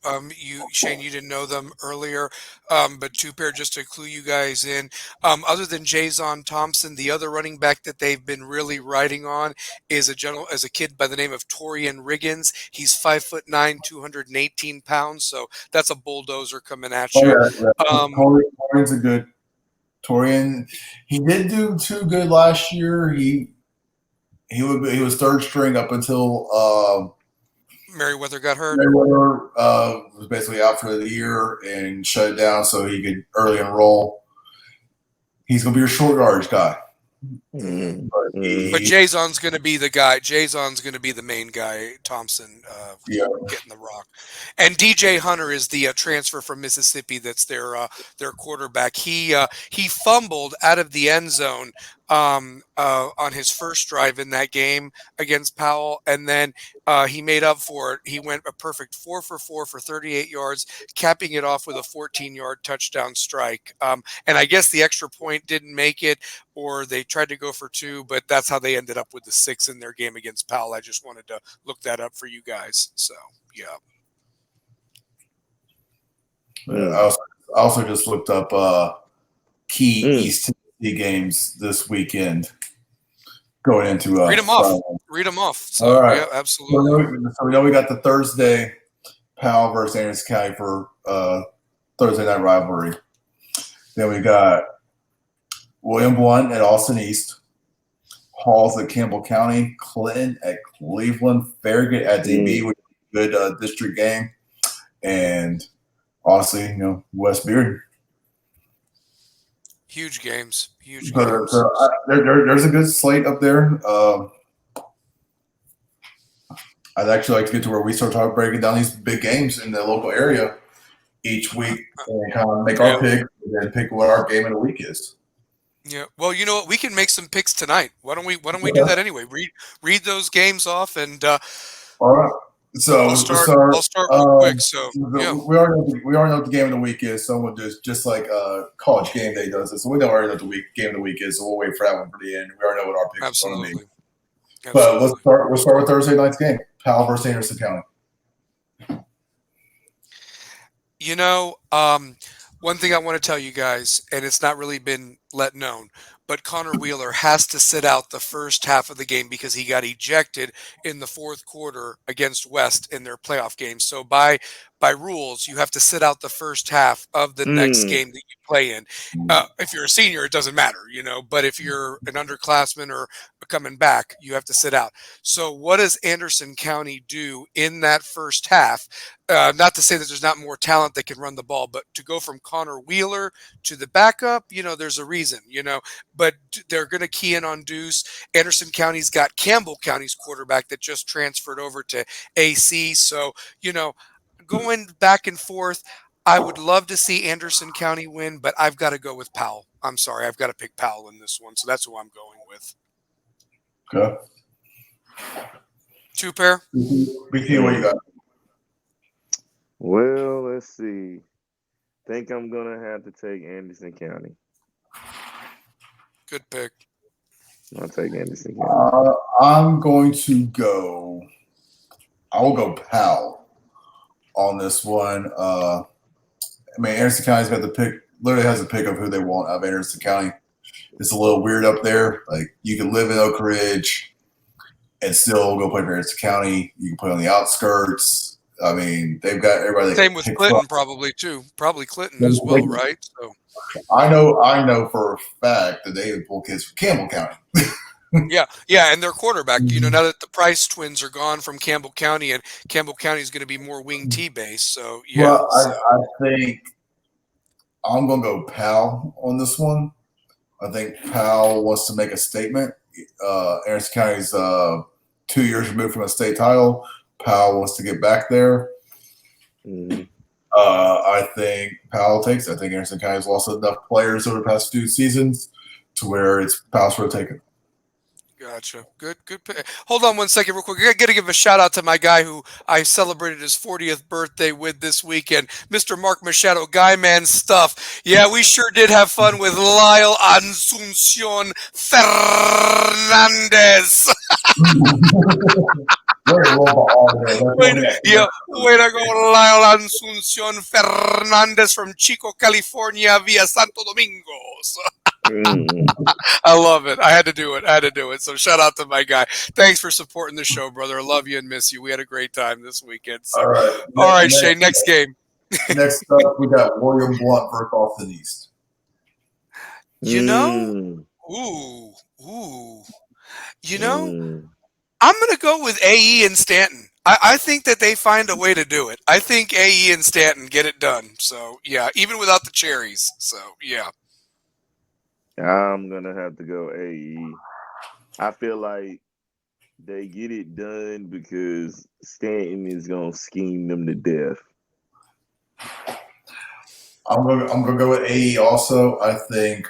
Shane, you didn't know them earlier, but 2 pair just to clue you guys in. Other than Jason Thompson, the other running back that they've been really riding on is a kid by the name of Torian Riggins. He's 5'9", 218 pounds, so that's a bulldozer coming at you. Torian's a good. Torian, he did do too good last year. He was third string up until Merriweather got hurt. Merriweather was basically out for the year and shut it down so he could early enroll. He's going to be your short yardage guy. But Jason's going to be the guy. Jason's going to be the main guy. Thompson getting the rock, and DJ Hunter is the transfer from Mississippi. That's their quarterback. He fumbled out of the end zone on his first drive in that game against Powell, and then he made up for it. He went a perfect 4 for 4 for 38 yards, capping it off with a 14-yard touchdown strike. And I guess the extra point didn't make it, or they tried to go for 2, but that's how they ended up with the 6 in their game against Powell. I just wanted to look that up for you guys. So, yeah. I also just looked up key East Tennessee games this weekend going into read them off. Read them off. So, all right. Yeah, absolutely. So we know we got the Thursday Powell versus Anderson County for Thursday night rivalry. Then we got William Blunt at Austin East, Halls at Campbell County, Clinton at Cleveland, Farragut at DB, which is a good district game, and obviously, West Bearden. Huge games. Huge games. games. There's a good slate up there. I'd actually like to get to where we start breaking down these big games in the local area each week and kind of make our pick and then pick what our game of the week is. Yeah. Well, you know what? We can make some picks tonight. Why don't we do that anyway? Read those games off and all right. So I'll start real quick. So yeah. We already know what the game of the week is. So we'll just like College Game Day does it. So we already know what the game of the week is. So we'll wait for that one for the end. We already know what our picks are going to be. But we'll start with Thursday night's game: Powell versus Anderson County. One thing I want to tell you guys, and it's not really been let known, but Connor Wheeler has to sit out the first half of the game because he got ejected in the fourth quarter against West in their playoff game. So by rules, you have to sit out the first half of the next game that you play in. If you're a senior, it doesn't matter, but if you're an underclassman or coming back, you have to sit out. So what does Anderson County do in that first half? Not to say that there's not more talent that can run the ball, but to go from Connor Wheeler to the backup, there's a reason, but they're going to key in on Deuce. Anderson County's got Campbell County's quarterback that just transferred over to AC. So, going back and forth, I would love to see Anderson County win, but I've got to go with Powell. I'm sorry. I've got to pick Powell in this one. So that's who I'm going with. Okay. 2 pair. BT, what you got? Well, let's see. Think I'm going to have to take Anderson County. Good pick. I'll take Anderson County. I'm going to go – I will go Powell on this one. Anderson County's got the pick – literally has a pick of who they want out of Anderson County. It's a little weird up there. Like, you can live in Oak Ridge and still go play for Anderson County. You can play on the outskirts. They've got everybody. Same with Clinton, probably too. Probably Clinton as well, right? So I know for a fact that they would pull kids from Campbell County. yeah, and their quarterback. Now that the Price twins are gone from Campbell County, and Campbell County is going to be more wing T based. So yeah, I think I'm going to go Powell on this one. I think Powell wants to make a statement. Anderson County's 2 years removed from a state title. Powell wants to get back there. I think Powell takes it. I think Anderson County has lost enough players over the past 2 seasons to where it's Powell's for taking. Gotcha. Good. Hold on one second real quick. I got to give a shout out to my guy who I celebrated his 40th birthday with this weekend, Mr. Mark Machado, Guy Man Stuff. Yeah, we sure did have fun with Lyle Asuncion Fernandez. Way to go, Lyle Asuncion Fernandez from Chico, California via Santo Domingo. I love it. I had to do it. So shout out to my guy. Thanks for supporting the show, brother. I love you and miss you. We had a great time this weekend. So. All right, Shane, next game. Next up, we got William Blunt versus Austin East. You know, Mm, ooh, ooh. You know, mm. I'm going to go with AE and Stanton. I think that they find a way to do it. I think AE and Stanton get it done. So, yeah, even without the cherries. So, yeah. I'm gonna have to go AE. I feel like they get it done because Stanton is gonna scheme them to death. I'm gonna go with AE also. I think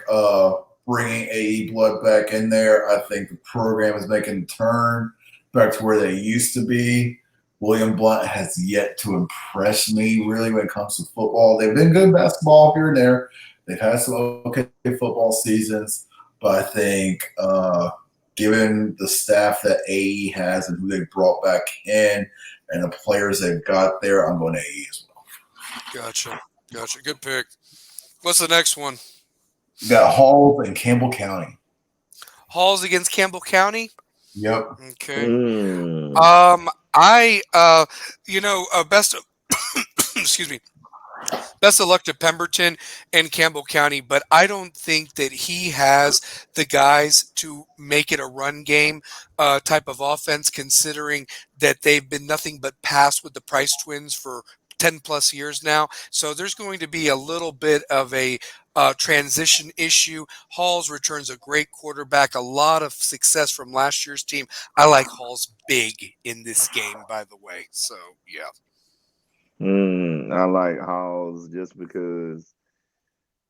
bringing AE blood back in there. I think the program is making a turn back to where they used to be. William Blunt has yet to impress me really when it comes to football. They've been good basketball here and there. They've had some okay football seasons, but I think given the staff that AE has and who they brought back in and the players they've got there, I'm going AE as well. Gotcha. Good pick. What's the next one? You got Halls and Campbell County. Halls against Campbell County. Yep. Okay. Mm. I best of, excuse me. Best of luck to Pemberton and Campbell County, but I don't think that he has the guys to make it a run game type of offense, considering that they've been nothing but pass with the Price twins for 10 plus years now. So there's going to be a little bit of a transition issue. Halls returns a great quarterback, a lot of success from last year's team. I like Halls big in this game, by the way. So, yeah. I like Halls just because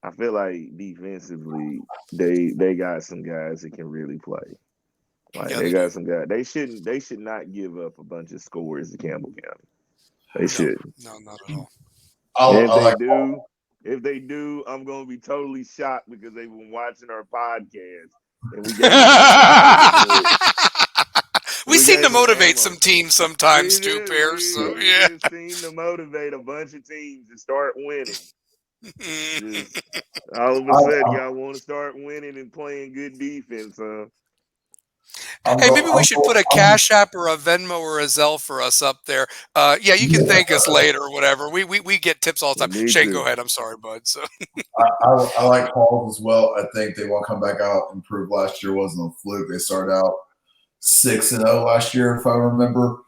I feel like defensively they got some guys that can really play. Like Yeah, they they got do. some guys. They should not give up a bunch of scores to Campbell County. They No, shouldn't. no, not at all. And I like Halls. if they do, I'm gonna be totally shocked because they've been watching our podcast and we gave them ammo. We We seem to gave them motivate ammo. some teams We sometimes too, do. Pears. So We just seem to motivate a bunch of teams to start winning. yeah. Just all of a sudden, y'all want to start winning and playing good defense, huh? Hey, maybe we should put a I'm Cash App or a Venmo or a Zelle for us up there. Yeah, you can thank us later or whatever. We get tips all the time. Me Shane, go too. ahead. I'm sorry, bud. So I like Halls as well. I think they want to come back out and prove last year wasn't a fluke. They started out 6-0 last year, if I remember,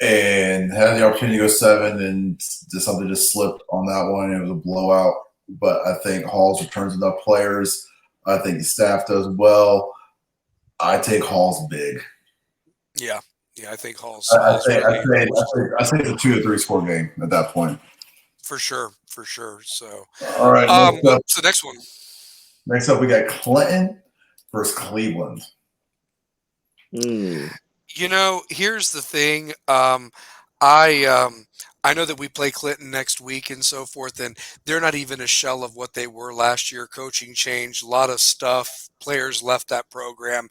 and had the opportunity to go 7, and something just slipped on that one. And it was a blowout. But I think Halls returns enough players. I think the staff does well. I take Halls big. yeah, I think Hall's I think really it's a 2-3 score game at that point. for sure. So, All right, what's the next one? next up we got Clinton versus Cleveland. Mm. Here's the thing. I know that we play Clinton next week and so forth, and they're not even a shell of what they were last year. Coaching changed, a lot of stuff. Players left that program.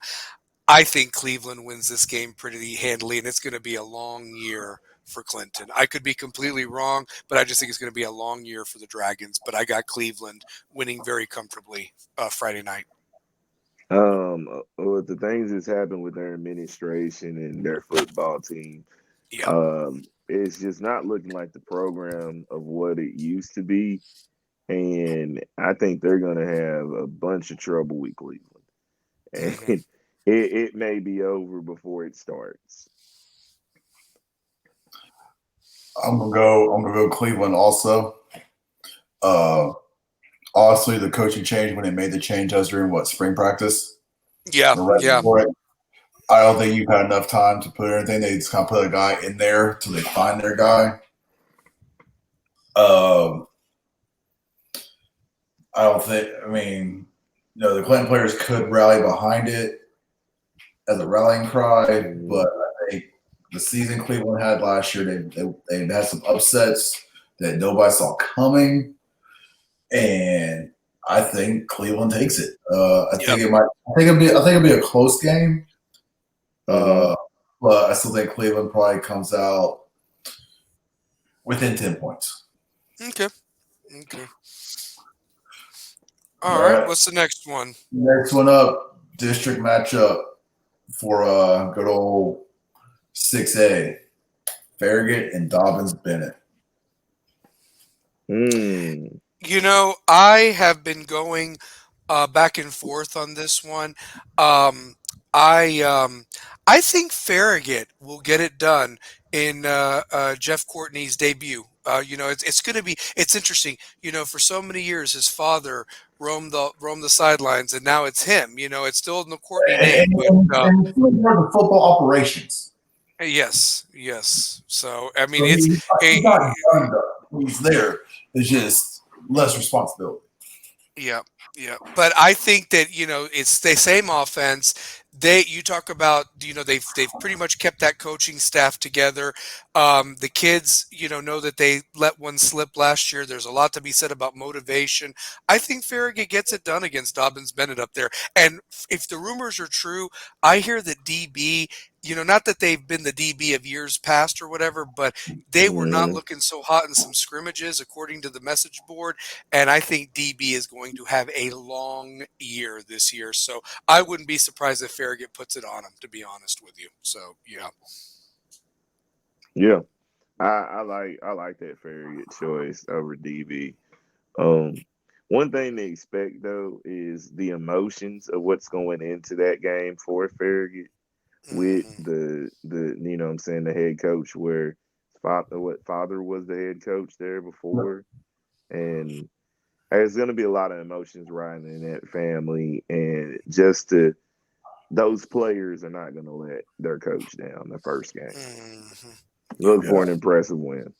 I think Cleveland wins this game pretty handily, and it's going to be a long year for Clinton. I could be completely wrong, but I just think it's going to be a long year for the Dragons. But I got Cleveland winning very comfortably Friday night. With the things that's happened with their administration and their football team, Yeah. it's just not looking like the program of what it used to be. And I think they're going to have a bunch of trouble with Cleveland. And Mm-hmm. it may be over before it starts. I'm gonna go Cleveland also. Honestly, the coaching change when they made the change, I was during spring practice. Yeah. For it. I don't think you've had enough time to put anything. They just kind of put a guy in there till they find their guy. I don't think. I mean, the Clinton players could rally behind it as a rallying cry, but I think the season Cleveland had last year, they had some upsets that nobody saw coming, and I think Cleveland takes it. I think it'll be a close game, but I still think Cleveland probably comes out within 10 points. Okay. All right. What's the next one? Next one up, district matchup for good old 6A, Farragut and Dobbins Bennett. Mm. I have been going back and forth on this one. Um, I um, I think Farragut will get it done in Jeff Courtney's debut. It's going to be it's interesting. For so many years, his father roamed the sidelines, and now it's him. It's still in the Courtney And, name, and, but and, and he's doing more of the football operations. yes, yes. So I mean, So it's he's not done though. He's there. It's just less responsibility. yeah, yeah. But I think that, it's the same offense. You talk about, they've pretty much kept that coaching staff together. The kids, know that they let one slip last year. There's a lot to be said about motivation. I think Farragut gets it done against Dobbins Bennett up there. And if the rumors are true, I hear that DB, not that they've been the DB of years past or whatever, but they were not Mm, looking so hot in some scrimmages, according to the message board. And I think DB is going to have a long year this year. So I wouldn't be surprised if Farragut puts it on him, to be honest with you. So, yeah. yeah, I like that Farragut choice over DB. Um, One thing to expect though is the emotions of what's going into that game for Farragut with Hmm. the what I'm saying, the head coach, where father was the head coach there before, and there's going to be a lot of emotions riding in that family, and those players are not going to let their coach down the first game. Hmm. Look Yeah. for an impressive win.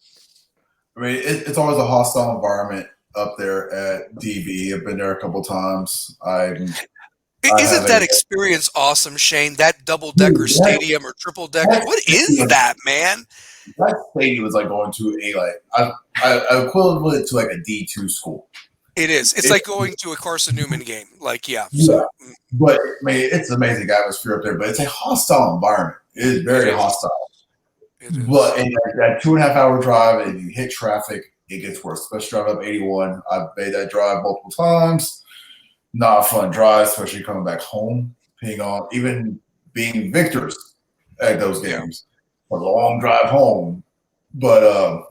I mean, it's always a hostile environment up there at DB. I've been there a couple times. I have Isn't a that experience awesome, Shane? That double decker dude, stadium or triple decker? What is that, man? that stadium was like going to a I equivalent to like a D2 school. It is. It's It, like going to a Carson Newman game. Like, yeah. yeah, So but I mean, it's an amazing atmosphere up there. But it's a hostile environment. It is it very is. hostile. It is. But in that 2.5 hour drive, and you hit traffic, it gets worse. Especially driving up 81. I've made that drive multiple times. Not a fun drive, especially coming back home, even being victors at those Yeah. games. A long drive home. But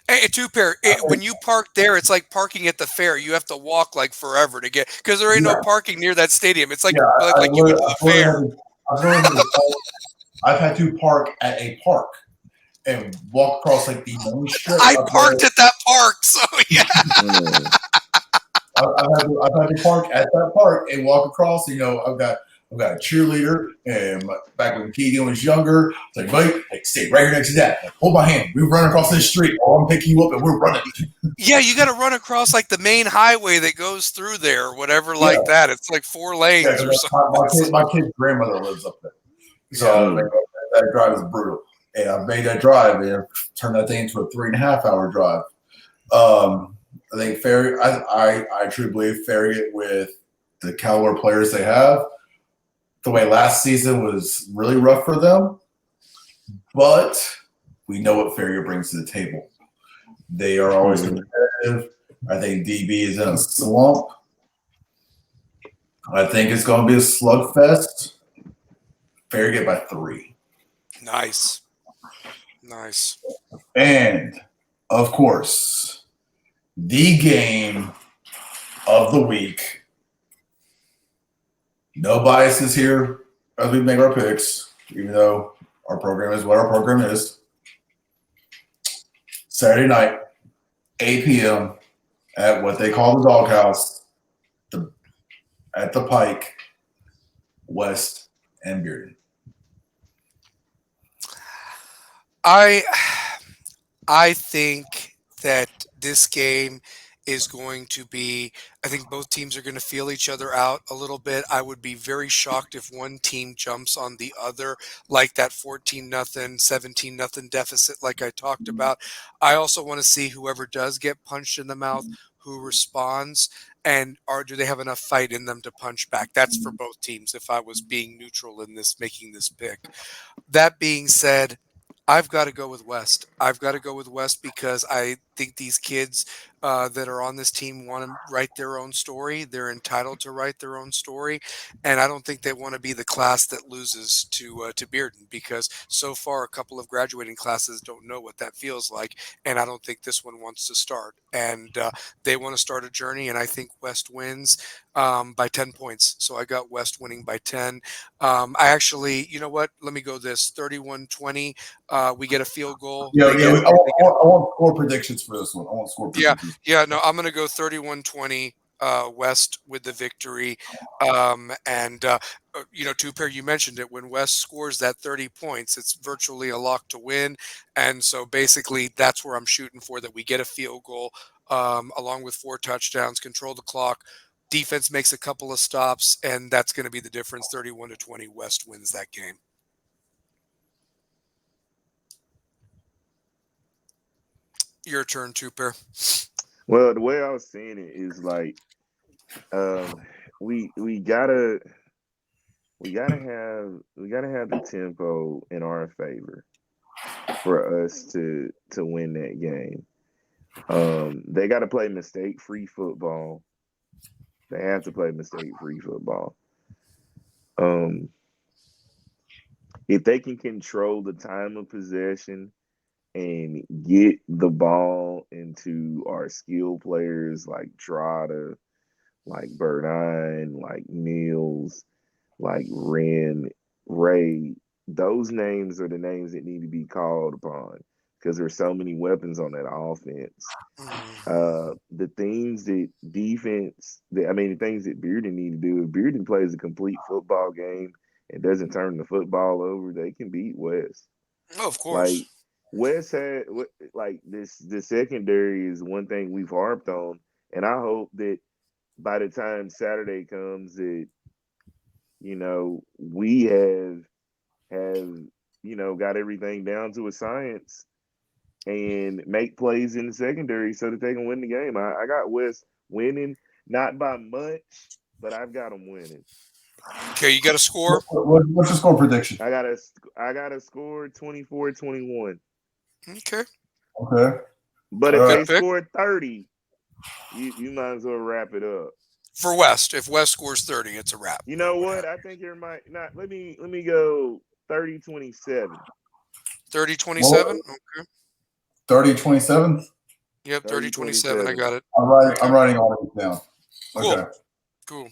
Hey, two pair. When you park there, it's like parking at the fair. You have to walk like forever to get because there ain't no yeah, parking near that stadium. It's like yeah, like, like you went to the fair. I've literally had to park. I've had to park at a park and walk across like the main strip I up there. parked at that park, so yeah. Mm. I've had to park at that park and walk across. I've got a cheerleader, and back when Keegan was younger, it's like, buddy, hey, stay right here next to that. Like, hold my hand. We run across this street, or I'm picking you up, and we're running. Yeah, you got to run across like the main highway that goes through there, or whatever, Yeah, like that. It's like 4 yeah. lanes or Because something. my kid's grandmother lives up there, Yeah. so Mm. that drive is brutal. And I've made that drive and turned that thing into a 3.5 hour drive. I think I truly believe Farragut with the caliber players they have. The way last season was really rough for them, but we know what Farragut brings to the table. They are always Mm. competitive. I think DB is in a slump. I think it's going to be a slugfest. Farragut by 3. Nice. Nice. And, of course, the game of the week. No biases here as we make our picks, even though our program is what our program is. Saturday night, 8 p.m. at what they call the Doghouse, at the Pike, West and Bearden. I think that this game is going to be, I think both teams are going to feel each other out a little bit. I would be very shocked if one team jumps on the other like that 14-0, 17-0 deficit like I talked about. I also want to see whoever does get punched in the mouth who responds, and do they have enough fight in them to punch back. That's for both teams if I was being neutral in this, making this pick. That being said, I've got to go with West. I've got to go with West because think these kids that are on this team want to write their own story. They're entitled to write their own story, and I don't think they want to be the class that loses to Bearden, because so far a couple of graduating classes don't know what that feels like, and I don't think this one wants to start. And they want to start a journey, and I think West wins by 10 points. So I got West winning by 10. I actually, you know what? Let me go this 31-20. We get a field goal. Yeah, They yeah. get- I want score predictions for this one. I want score yeah, predictions. yeah. No, I'm going to go 31-20. West with the victory. And Two-Pair, you mentioned it. When West scores that 30 points, it's virtually a lock to win. And so basically, that's where I'm shooting for, that we get a field goal along with 4 touchdowns, control the clock. Defense makes a couple of stops, and that's going to be the difference. 31-20, West wins that game. Your turn, Two-Pair. Well, the way I was seeing it is like, we gotta have the tempo in our favor for us to win that game. They got to play mistake-free football. They have to play mistake-free football. If they can control the time of possession and get the ball into our skill players like Trotta, like Burdine, like Mills, like Ray, those names are the names that need to be called upon, because there's so many weapons on that offense. The things that the things that Bearden need to do, if Bearden plays a complete football game and doesn't turn the football over, they can beat West. Oh, of course. Like, West had, like, the secondary is one thing we've harped on, and I hope that by the time Saturday comes, that we have got everything down to a science and make plays in the secondary so that they can win the game. I got West winning, not by much, but I've got them winning. Okay, you got a score? What's your score prediction? I got a score 24-21. Okay. Okay. But if All they right. score 30, you might as well wrap it up. For West, if West scores 30, it's a wrap. You know what? I think there might not. Let me go 30-27. 30-27? Okay. 30-27? Yep, 30-27. I got it. I'm writing all of it down. Cool. Okay. Cool.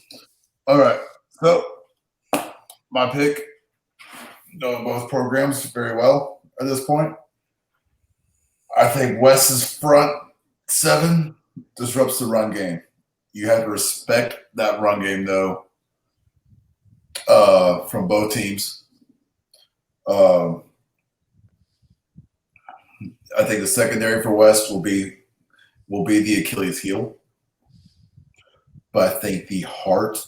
All right. So my pick, know both programs very well at this point. I think West's front 7 disrupts the run game. You have to respect that run game, though, from both teams. I think the secondary for West will be the Achilles heel, but I think the heart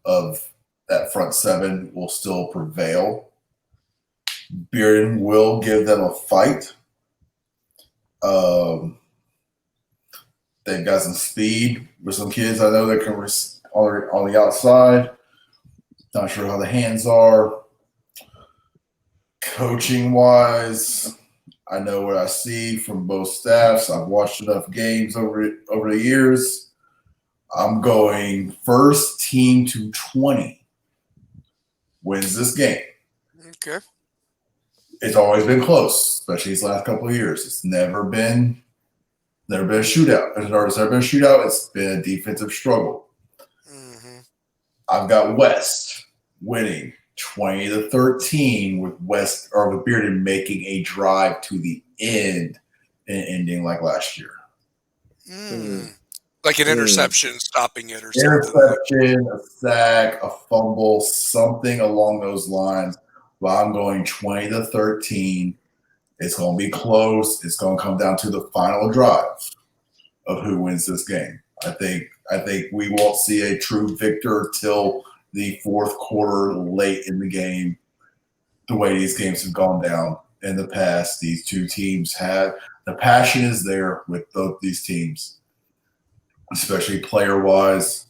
of that front 7 will still prevail. Bearden will give them a fight. They've got some speed with some kids I know that can on the outside. Not sure how the hands are. Coaching wise, I know what I see from both staffs. I've watched enough games over the years. I'm going first team to 20 wins this game. Okay. It's always been close, especially these last couple of years. It's never been a shootout. It's never been a shootout. It's been a defensive struggle. Mm-hmm. I've got West winning 20-13 with Bearden making a drive to the end and ending like last year. Like an interception, stopping it or something. Interception, a sack, a fumble, something along those lines. But I'm going 20-13. It's going to be close. It's going to come down to the final drive of who wins this game. I think we won't see a true victor till the fourth quarter, late in the game. The way these games have gone down in the past, these two teams have the passion is there with both these teams, especially player-wise.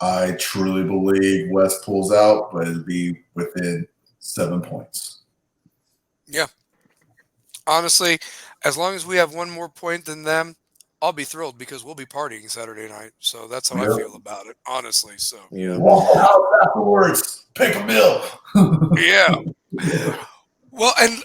I truly believe West pulls out, but it'll be within 7 points. Yeah. Honestly, as long as we have one more point than them, I'll be thrilled because we'll be partying Saturday night. So that's how I Yep. feel about it, honestly. So yeah, Waffle House afterwards. Pick a meal. yeah. Well, and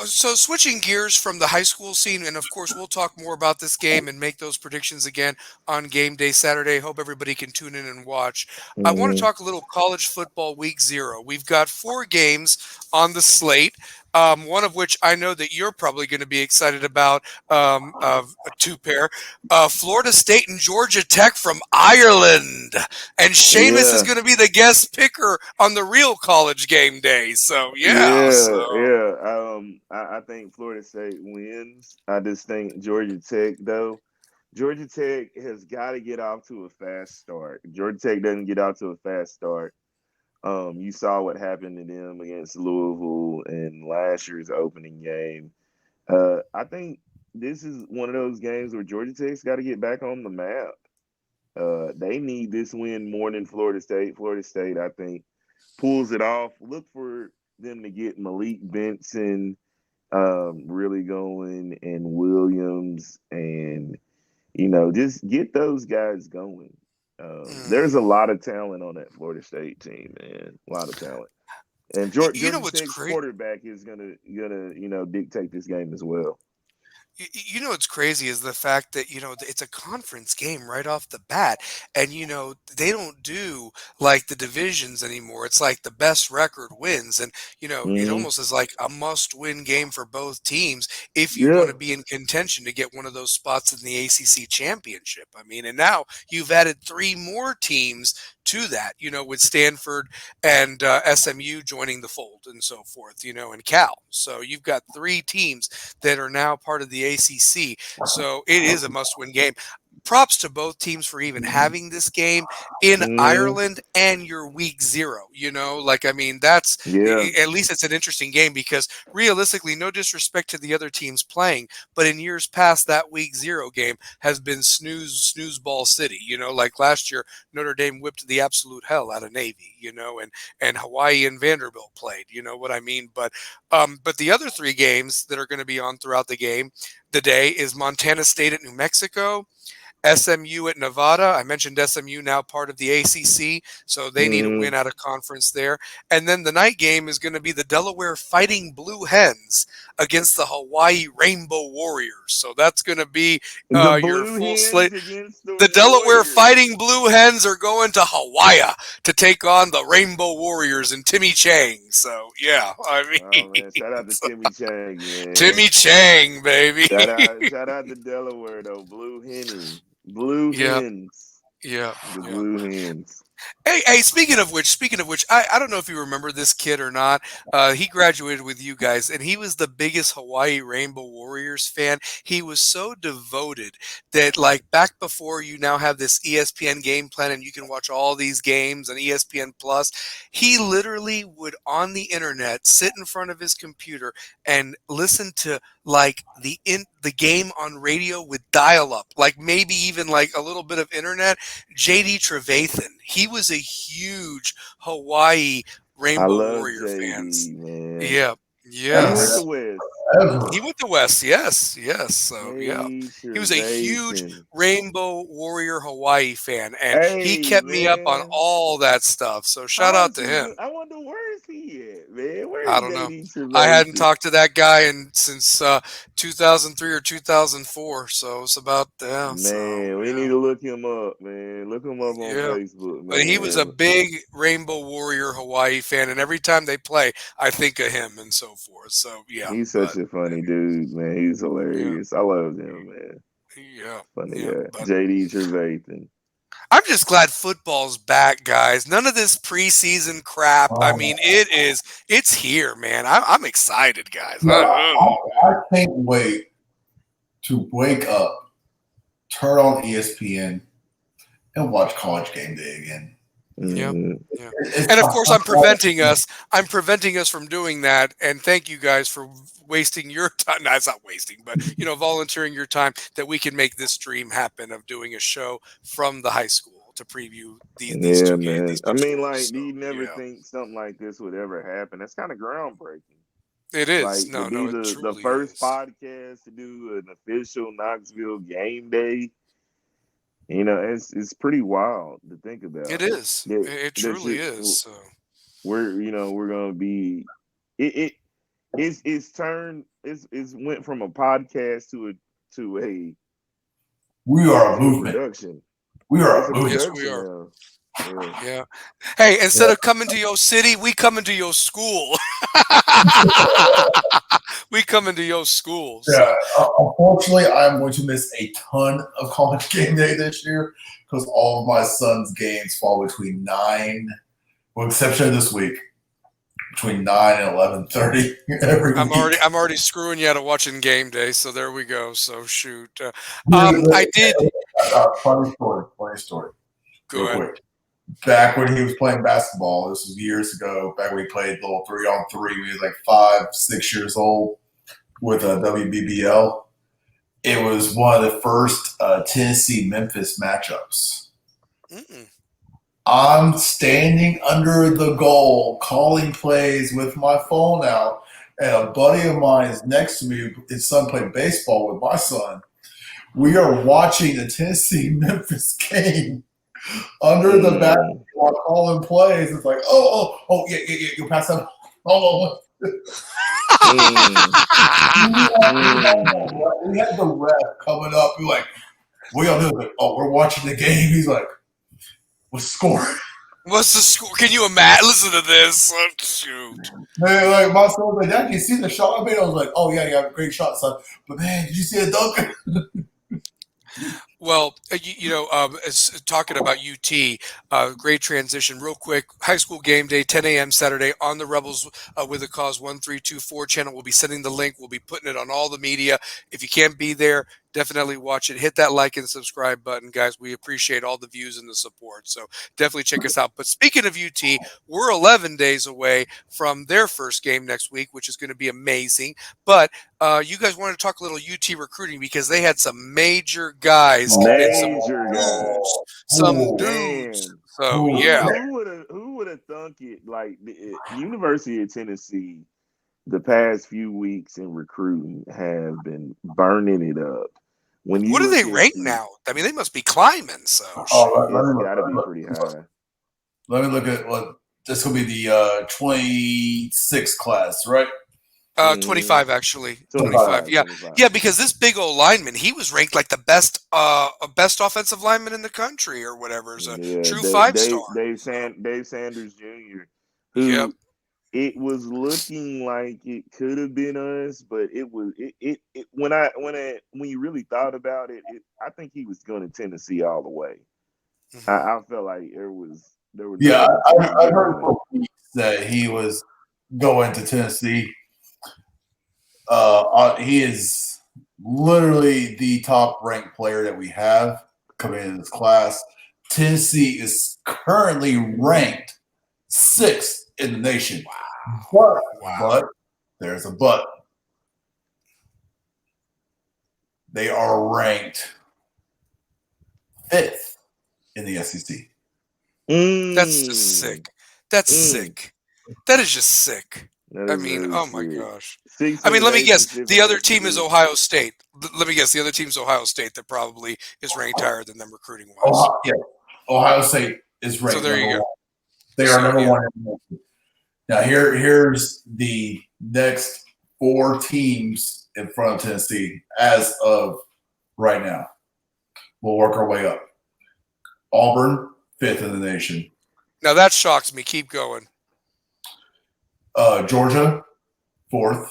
so switching gears from the high school scene, and of course, we'll talk more about this game and make those predictions again on game day Saturday. Hope everybody can tune in and watch. I want to Mhm. talk a little college football week 0. We've got 4 games on the slate, one of which I know that you're probably going to be excited about, a 2 pair. Florida State and Georgia Tech from Ireland. And Seamus is Yeah, going to be the guest picker on the real college game day. So, yeah. yeah, So. yeah. I think Florida State wins. I just think Georgia Tech, though. Georgia Tech has got to get off to a fast start. Georgia Tech doesn't get off to a fast start. You saw what happened to them against Louisville in last year's opening game. I think this is one of those games where Georgia Tech's got to get back on the map. They need this win more than Florida State. Florida State, I think, pulls it off. Look for them to get Malik Benson really going and Williams and just get those guys going. There's a Mm. lot of talent on that Florida State team, man. A lot of talent. And You know Georgia what's Tech's great? quarterback is gonna dictate this game as well. You know what's crazy is the fact that it's a conference game right off the bat, and they don't do like the divisions anymore. It's like the best record wins, and it Hmm. almost is like a must-win game for both teams if you want Yeah, to be in contention to get one of those spots in the ACC championship. I mean, and now you've added 3 more teams to that. With Stanford and SMU joining the fold and so forth. And Cal. So you've got 3 teams that are now part of the ACC. So it is a must-win game. Props to both teams for even having this game in hmm, Ireland and your week 0. Like I mean, that's yeah, at least it's an interesting game because realistically, no disrespect to the other teams playing, but in years past, that week 0 game has been snooze ball city. Like last year, Notre Dame whipped the absolute hell out of Navy. And Hawaii and Vanderbilt played. You know what I mean? But the other 3 games that are going to be on throughout the day is Montana State at New Mexico, SMU at Nevada. I mentioned SMU now part of the ACC, so they need a hmm. win out of conference there. And then the night game is going to be the Delaware Fighting Blue Hens against the Hawaii Rainbow Warriors. So that's going to be The your Blue full Hens slate. against the The Delaware Warriors. Fighting Blue Hens are going to Hawaii to take on the Rainbow Warriors and Timmy Chang. So yeah, I Oh mean, man, shout out to Timmy Chang, man. Timmy Chang, baby. Shout out to Delaware though. Blue Yeah, Hens, yeah, the yeah. Blue Hens. Hey, speaking of which, I don't know if you remember this kid or not. He graduated with you guys, and he was the biggest Hawaii Rainbow Warriors fan. He was so devoted that, like, back before you now have this ESPN game plan and you can watch all these games on ESPN Plus, he literally would on the internet sit in front of his computer and listen to like the game on radio with dial up, like maybe even like a little bit of internet. JD Trevathan. He was a huge Hawaii I Rainbow love Warrior fans. JD, man. Yeah. He Yeah. went Ever, to West. He ever. went to West. Yes. Yes. So, yeah. JD He was a huge Trevathan. Rainbow Warrior Hawaii fan, and he Hey, kept me up on man. all that stuff. So, shout How out is to he him. doing? I wonder where is he at, man? Where I is don't know. JD I hadn't Trevathan? talked to that guy since 2003 or 2004. So it's about yeah. So Man, we need yeah, to look him up, man. Look him up on yeah. Facebook, But he was a man. big Rainbow Warrior Hawaii fan, and every time they play, I think of him and so forth. So yeah, He's such but a funny dude, man. He's yeah, hilarious. I love him, man. yeah, Funny yeah. guy. But JD Trevathan. I'm just glad football's back, guys. None of this preseason crap. I Um, mean, it's here, man. I'm excited, guys. no, I can't wait to wake up, turn on ESPN, and watch College Game Day again. Yeah, Hmm. yeah. It's And of my course, first I'm preventing us from doing that. And thank you guys for wasting your time. No, it's not wasting, but volunteering your time that we can make this dream happen of doing a show from the high school to preview these Yeah, two games, man. these I two mean, schools. like, So do you never yeah. think something like this would ever happen? That's kind of groundbreaking. It is. Like to be It the truly first is. podcast to do an official Knoxville game day. It's pretty wild to think about. It is. That It that truly shit, is. So. we're gonna be it's turned it's went from a podcast to a We are a to a movement. production. We are It's a a movement. Yes, we production are. now. Yeah. Yeah. Hey, instead of coming to your city, we coming to your school. We coming to your school. So. Yeah, unfortunately, I'm going to miss a ton of college game day this year because all of my son's games fall between 9, with exception of this week, between 9 and 11:30 every week. I'm already screwing you out of watching game day. So there we go. So shoot. Funny I did. story. Go Real ahead. quick. Back when he was playing basketball, this was years ago, back when we played little 3-on-3, we was like 5, 6 years old with a WBBL. It was one of the first Tennessee-Memphis matchups. Mm-mm. I'm standing under the goal, calling plays with my phone out, and a buddy of mine is next to me. His son played baseball with my son. We are watching the Tennessee-Memphis game under the basketball, calling plays. It's like, yeah, you pass up. Oh. We had the ref coming up. We're like, what y'all doing? Like, we're watching the game. He's like, what's the score? What's the score? Can you imagine? Listen to this. Oh, shoot. Man, like my son was like, Dad, you see the shot I made? I was like, oh yeah, great shot, son. But man, did you see the dunk? Well, talking about UT, great transition. Real quick, high school game day, 10 a.m. Saturday on the Rebels with a Cause 1324 channel. We'll be sending the link. We'll be putting it on all the media. If you can't be there, definitely watch it. Hit that like and subscribe button, guys. We appreciate all the views and the support. So definitely check us out. But speaking of UT, we're 11 days away from their first game next week, which is going to be amazing. But you guys wanted to talk a little UT recruiting because they had some major guys and some dudes. So yeah, Who would have thunk it? Like the University of Tennessee, the past few weeks in recruiting have been burning it up. What are they ranked now? I mean, they must be climbing. So it's got to be pretty high. Let me look at this will be the 26 class, right? 25 actually. 25. Yeah. 25. Yeah, because this big old lineman, he was ranked like the best offensive lineman in the country or whatever. It's a true 5-star. Dave Sanders Jr. Who it was looking like it could have been us, but it was it when you really thought about it, I think he was going to Tennessee all the way. Mm-hmm. I felt like there was. Yeah, I heard from Pete that he was going to Tennessee. He is literally the top ranked player that we have coming in this class. Tennessee is currently ranked 6th in the nation. Wow. But there's a but. They are ranked 5th in the SEC. That's just sick. That's sick. That is just sick. I mean, oh my gosh. I mean, let me guess. The other team is Ohio State. Let me guess. The other team is Ohio State that probably is ranked higher than them recruiting wise. Ohio State is ranked. So there you go. They are number 1. Now here's the next 4 teams in front of Tennessee as of right now. We'll work our way up. Auburn, 5th in the nation. Now that shocks me. Keep going. Georgia, 4th.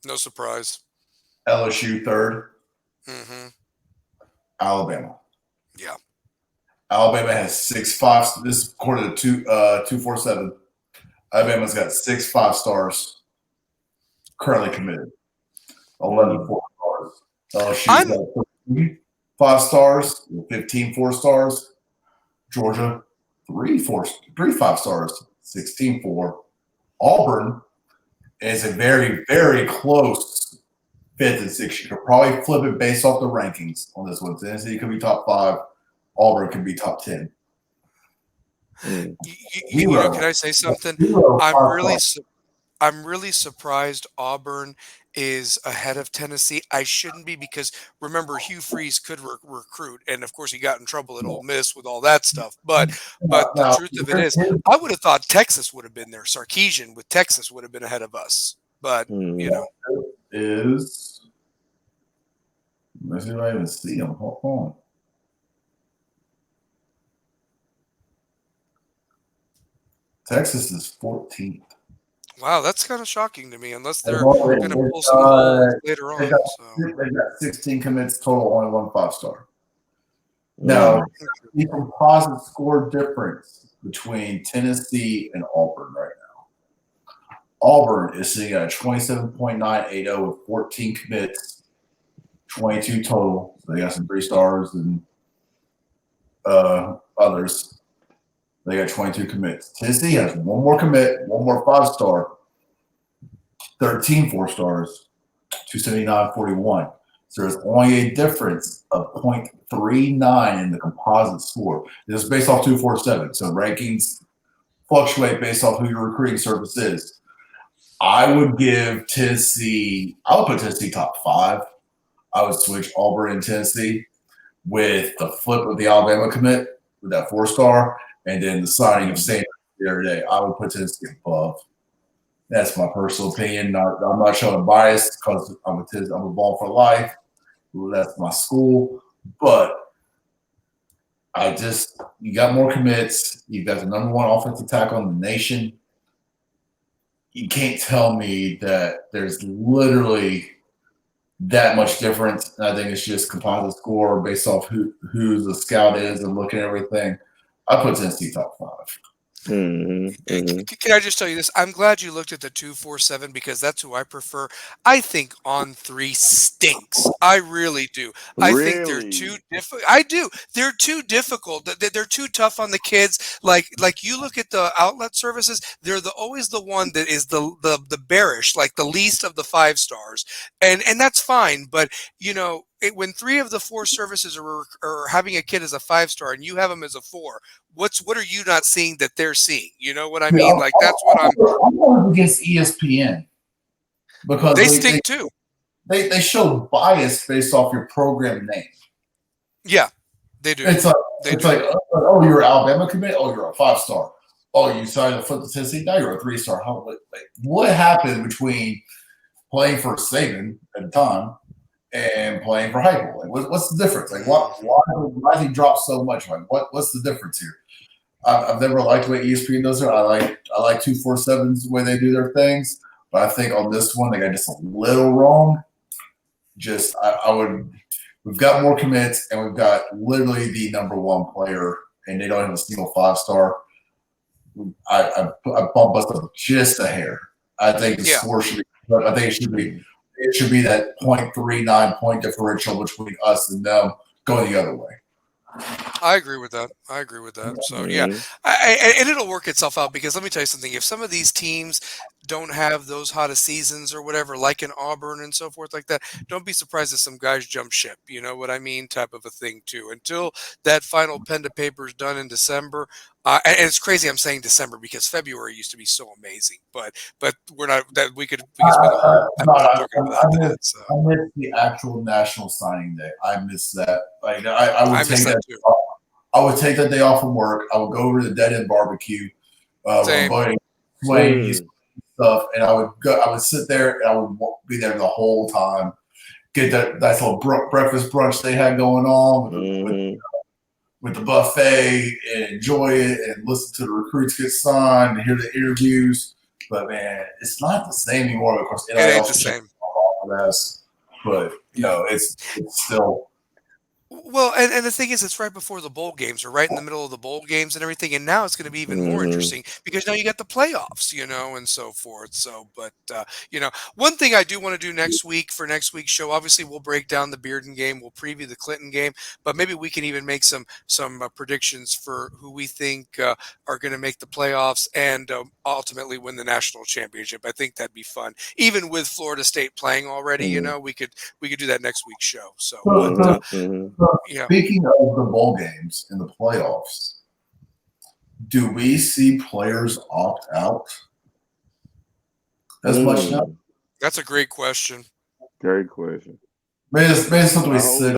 No surprise. LSU, 3rd. Mm-hmm. Alabama. Yeah. Alabama has 6 5. This is according to 247. Alabama's got 6 5-stars currently committed. 11 4-stars. LSU's got 3 5-stars, 15 4-stars. Georgia, 3 5-stars, 16 4. Auburn is a very, very close 5th and 6th. You could probably flip it based off the rankings on this one. Tennessee could be top 5. Auburn could be top 10. Can I say something? I'm really surprised Auburn is ahead of Tennessee. I shouldn't be because remember Hugh Freeze could recruit, and of course he got in trouble at Ole Miss with all that stuff. But the Now, truth of it is, I would have thought Texas would have been there. Sarkeesian with Texas would have been ahead of us. But you know, is let's see if I even see him. Hold on. Texas is 14th. wow, that's kind of shocking to me. Unless They've they're already- going to they've pull some got- holes later They on. got, So. they got 16 commits total, only one 5-star. Now, the composite score difference between Tennessee and Auburn right now. Auburn is sitting at a 27.980 with 14 commits, 22 total. So they got some 3-stars and others. They got 22 commits. Tennessee has one more commit, one more 5-star, 13 4-stars, 279.41. So there's only a difference of 0.39 in the composite score. This is based off 247. So rankings fluctuate based off who your recruiting service is. I would give Tennessee, I would put Tennessee top 5. I would switch Auburn and Tennessee with the flip of the Alabama commit with that 4-star and then the signing of Sanders the other day. I would put Tennessee above. That's my personal opinion. I'm not showing bias because I'm a ball for life. That's my school. But you got more commits. You got the number 1 offensive tackle in the nation. You can't tell me that there's literally that much difference. And I think it's just composite score based off who the scout is and looking at everything. I put Tennessee top 5. Can I just tell you this? I'm glad you looked at the 247 because that's who I prefer. I think On 3 stinks. I really do. I think they're too difficult. I do. They're too difficult. They're too tough on the kids. Like you look at the outlet services, they're always the one that is the bearish, like the least of the 5-stars, and that's fine. But you know, when 3 of the 4 services are having a kid as a 5-star and you have them as a 4. What are you not seeing that they're seeing? You know what I mean? Like that's what I'm going against ESPN because they stink too. They show bias based off your program name. Yeah, they do. It's like oh, you're an Alabama commit. Oh, you're a 5-star. Oh, you signed a foot to Tennessee. Now you're a 3-star. What happened between playing for Saban at the time and playing for Heupel? Like, what's the difference? Like, why did he drop so much? Like, what's the difference here? I've never liked the way ESPN does it. I like 247's the way they do their things, but I think on this one they got just a little wrong. We've got more commits and we've got literally the number 1 player, and they don't have a single 5-star. I bumped us up just a hair. I think the score should be. I think it should be that 0.39 point differential between us and them going the other way. I agree with that. So yeah, and it'll work itself out because let me tell you something. If some of these teams don't have those hottest seasons or whatever, like in Auburn and so forth like that, don't be surprised if some guys jump ship. You know what I mean? Type of a thing too. Until that final pen to paper is done in December. And it's crazy I'm saying December because February used to be so amazing, but we're not that we could spend the whole episode talking about that. So. I missed the actual national signing day. I missed that. Like I would take that too. I would take that day off from work. I would go over to the Dead End Barbecue, my buddy, Wayne, stuff, and I would sit there and I would be there the whole time. Get that nice little breakfast brunch they had going on with the buffet and enjoy it and listen to the recruits get signed and hear the interviews. But man, it's not the same anymore. Of course, it ain't the same. But it's still. Well, and the thing is, it's right before the bowl games, or right in the middle of the bowl games and everything. And now it's going to be even more interesting because now you got the playoffs, and so forth. So, but, one thing I do want to do next week for next week's show, obviously we'll break down the Bearden game. We'll preview the Clinton game, but maybe we can even make some predictions for who we think are going to make the playoffs and ultimately win the national championship. I think that'd be fun. Even with Florida State playing already, we could do that next week's show. So, Speaking of the bowl games in the playoffs, do we see players opt out? as much now? That's a great question. Great question. Maybe it's something we I hope- sit